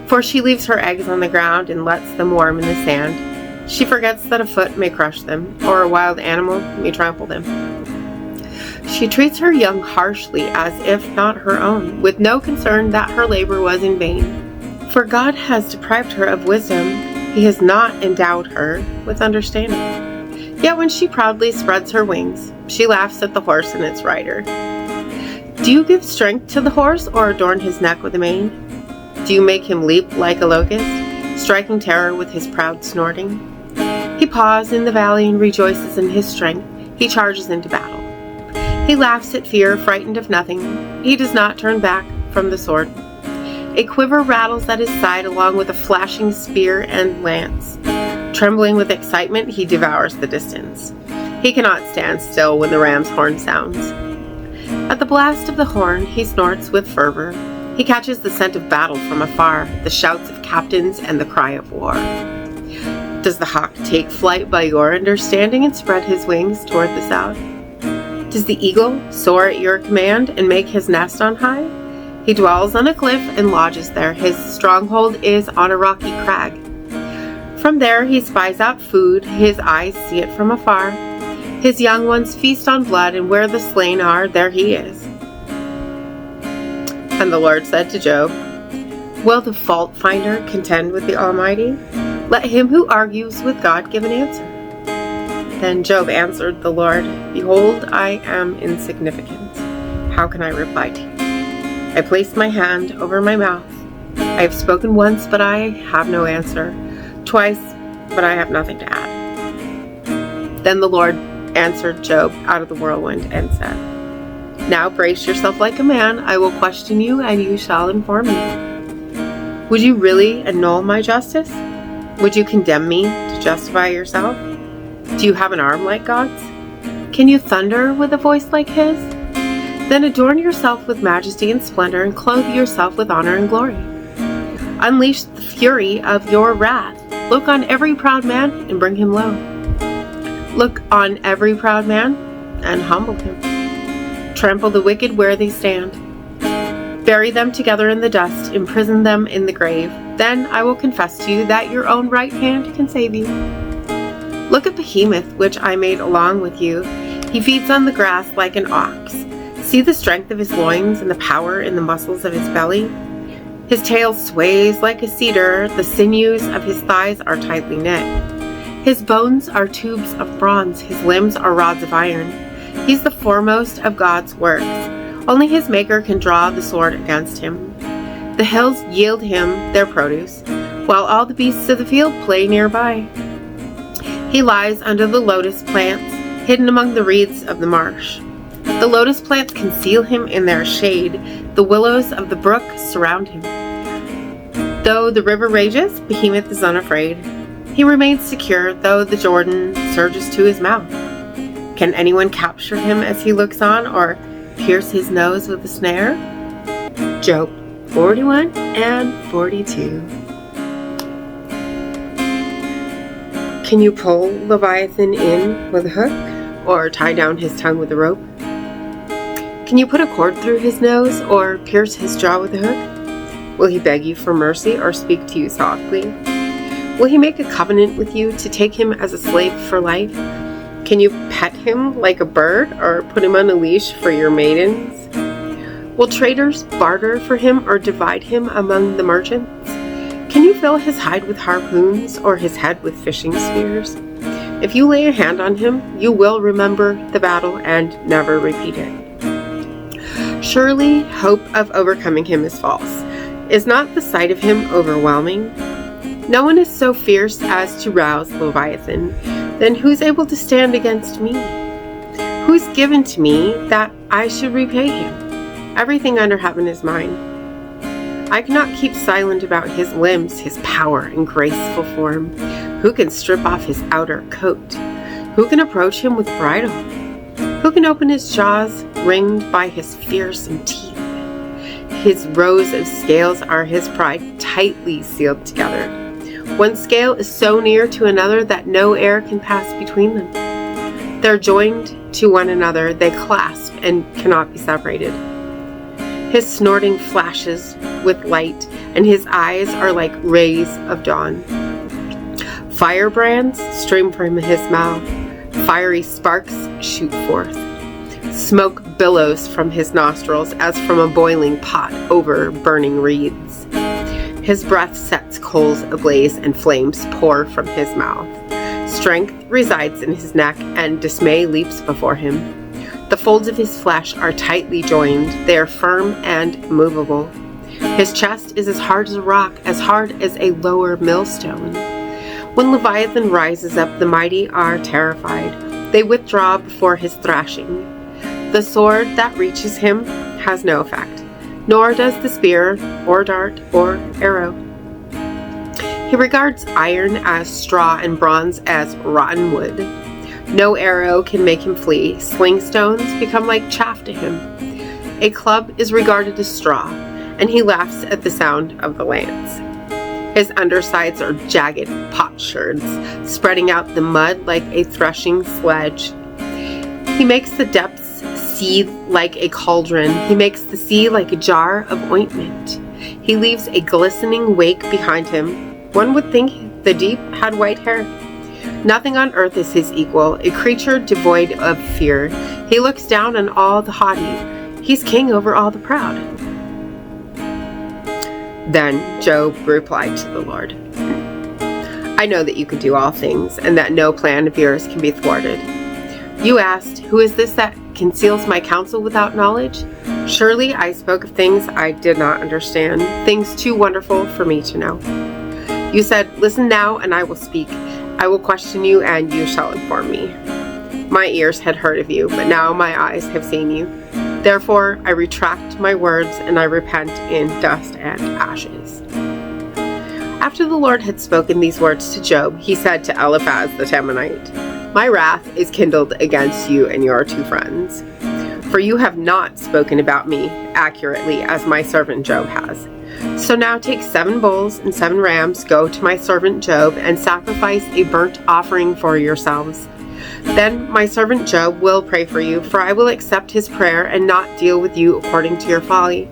A: For she leaves her eggs on the ground and lets them warm in the sand. She forgets that a foot may crush them, or a wild animal may trample them. She treats her young harshly as if not her own, with no concern that her labor was in vain. For God has deprived her of wisdom, He has not endowed her with understanding. Yet when she proudly spreads her wings, she laughs at the horse and its rider. Do you give strength to the horse, or adorn his neck with a mane? Do you make him leap like a locust, striking terror with his proud snorting? He paws in the valley and rejoices in his strength. He charges into battle. He laughs at fear, frightened of nothing. He does not turn back from the sword. A quiver rattles at his side along with a flashing spear and lance. Trembling with excitement, he devours the distance. He cannot stand still when the ram's horn sounds. At the blast of the horn, he snorts with fervor. He catches the scent of battle from afar, the shouts of captains and the cry of war. Does the hawk take flight by your understanding and spread his wings toward the south? Does the eagle soar at your command and make his nest on high? He dwells on a cliff and lodges there. His stronghold is on a rocky crag. From there he spies out food, his eyes see it from afar. His young ones feast on blood, and where the slain are, there he is. And the Lord said to Job, Will the fault finder contend with the Almighty? Let him who argues with God give an answer. Then Job answered the Lord, Behold, I am insignificant. How can I reply to you? I placed my hand over my mouth. I have spoken once, but I have no answer. Twice, but I have nothing to add. Then the Lord answered Job out of the whirlwind and said, Now brace yourself like a man. I will question you, and you shall inform me. Would you really annul my justice? Would you condemn me to justify yourself? Do you have an arm like God's? Can you thunder with a voice like His? Then adorn yourself with majesty and splendor and clothe yourself with honor and glory. Unleash the fury of your wrath. Look on every proud man and bring him low. Look on every proud man and humble him. Trample the wicked where they stand. Bury them together in the dust, imprison them in the grave. Then I will confess to you that your own right hand can save you. Look at Behemoth, which I made along with you. He feeds on the grass like an ox. See the strength of his loins and the power in the muscles of his belly. His tail sways like a cedar. The sinews of his thighs are tightly knit. His bones are tubes of bronze. His limbs are rods of iron. He's the foremost of God's works. Only his maker can draw the sword against him. The hills yield him their produce, while all the beasts of the field play nearby. He lies under the lotus plants, hidden among the reeds of the marsh. The lotus plants conceal him in their shade. The willows of the brook surround him. Though the river rages, Behemoth is unafraid. He remains secure, though the Jordan surges to his mouth. Can anyone capture him as he looks on, or pierce his nose with a snare? Job 41 and 42. Can you pull Leviathan in with a hook, or tie down his tongue with a rope? Can you put a cord through his nose, or pierce his jaw with a hook? Will he beg you for mercy, or speak to you softly? Will he make a covenant with you to take him as a slave for life? Can you pet him like a bird, or put him on a leash for your maidens? Will traders barter for him, or divide him among the merchants? Can you fill his hide with harpoons, or his head with fishing spears? If you lay a hand on him, you will remember the battle and never repeat it. Surely hope of overcoming him is false. Is not the sight of him overwhelming? No one is so fierce as to rouse Leviathan. Then who's able to stand against me? Who's given to me that I should repay him? Everything under heaven is mine. I cannot keep silent about his limbs, his power and graceful form. Who can strip off his outer coat? Who can approach him with bridle? Who can open his jaws, ringed by his fearsome teeth? His rows of scales are his pride, tightly sealed together. One scale is so near to another that no air can pass between them. They're joined to one another, they clasp and cannot be separated. His snorting flashes with light, and his eyes are like rays of dawn. Firebrands stream from his mouth. Fiery sparks shoot forth. Smoke billows from his nostrils as from a boiling pot over burning reeds. His breath sets coals ablaze and flames pour from his mouth. Strength resides in his neck and dismay leaps before him. The folds of his flesh are tightly joined. They are firm and movable. His chest is as hard as a rock, as hard as a lower millstone. When Leviathan rises up, the mighty are terrified. They withdraw before his thrashing. The sword that reaches him has no effect, nor does the spear or dart or arrow. He regards iron as straw and bronze as rotten wood. No arrow can make him flee. Sling stones become like chaff to him. A club is regarded as straw, and he laughs at the sound of the lance. His undersides are jagged potsherds, spreading out the mud like a threshing sledge. He makes the depths seethe like a cauldron. He makes the sea like a jar of ointment. He leaves a glistening wake behind him. One would think the deep had white hair. Nothing on earth is his equal, a creature devoid of fear. He looks down on all the haughty. He's king over all the proud. Then Job replied to the Lord, I know that you can do all things, and that no plan of yours can be thwarted. You asked, who is this that conceals my counsel without knowledge? Surely I spoke of things I did not understand, things too wonderful for me to know. You said, listen now, and I will speak. I will question you, and you shall inform me. My ears had heard of you, but now my eyes have seen you. Therefore I retract my words, and I repent in dust and ashes. After the Lord had spoken these words to Job, he said to Eliphaz the Temanite, "My wrath is kindled against you and your 2 friends, for you have not spoken about me accurately as my servant Job has. So now take 7 bulls and 7 rams, go to my servant Job, and sacrifice a burnt offering for yourselves. Then my servant Job will pray for you, for I will accept his prayer and not deal with you according to your folly.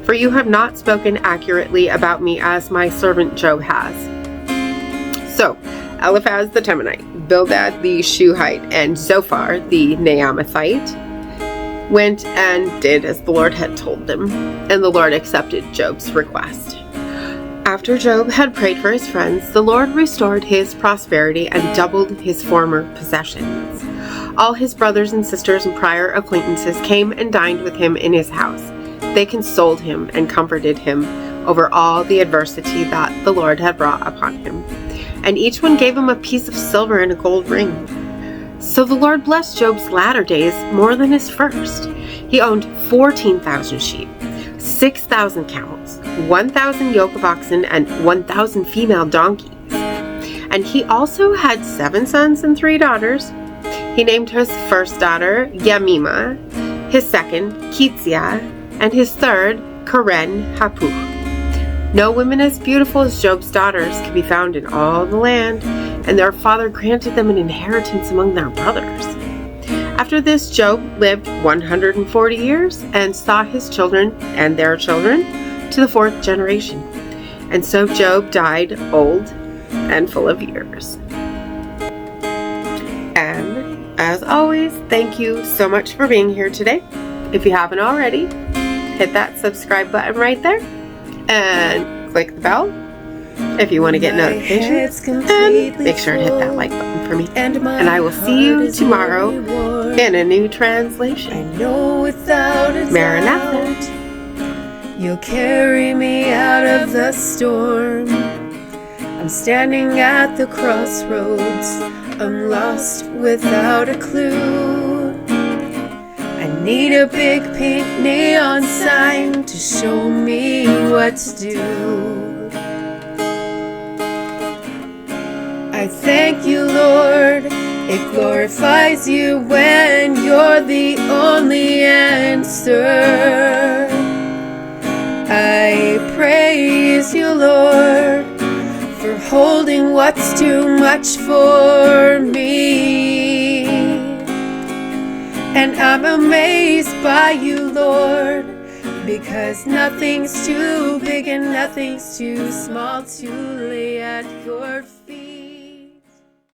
A: For you have not spoken accurately about me as my servant Job has." So Eliphaz the Temanite, Bildad the Shuhite, and Zophar the Naamathite went and did as the Lord had told them, and the Lord accepted Job's request. After Job had prayed for his friends, the Lord restored his prosperity and doubled his former possessions. All his brothers and sisters and prior acquaintances came and dined with him in his house. They consoled him and comforted him over all the adversity that the Lord had brought upon him, and each one gave him a piece of silver and a gold ring. So the Lord blessed Job's latter days more than his first. He owned 14,000 sheep, 6,000 camels, 1,000 yoke of oxen, and 1,000 female donkeys. And he also had 7 sons and 3 daughters. He named his first daughter Yamima, his second Keziah, and his third Karen Hapuch. No women as beautiful as Job's daughters could be found in all the land, and their father granted them an inheritance among their brothers. After this, Job lived 140 years and saw his children and their children to the 4th generation. And so Job died old and full of years. And as always, thank you so much for being here today. If you haven't already, hit that subscribe button right there and click the bell if you want to get notifications, and make sure to hit that like button for me. And I will see you tomorrow in a new translation.
B: I know without a
A: Maranatha.
B: doubt, you'll carry me out of the storm. I'm standing at the crossroads, I'm lost without a clue. I need a big pink neon sign to show me what to do. I thank you, Lord. It glorifies you when you're the only answer. I praise you, Lord, for holding what's too much for me. And I'm amazed by you, Lord, because nothing's too big and nothing's too small to lay at your feet.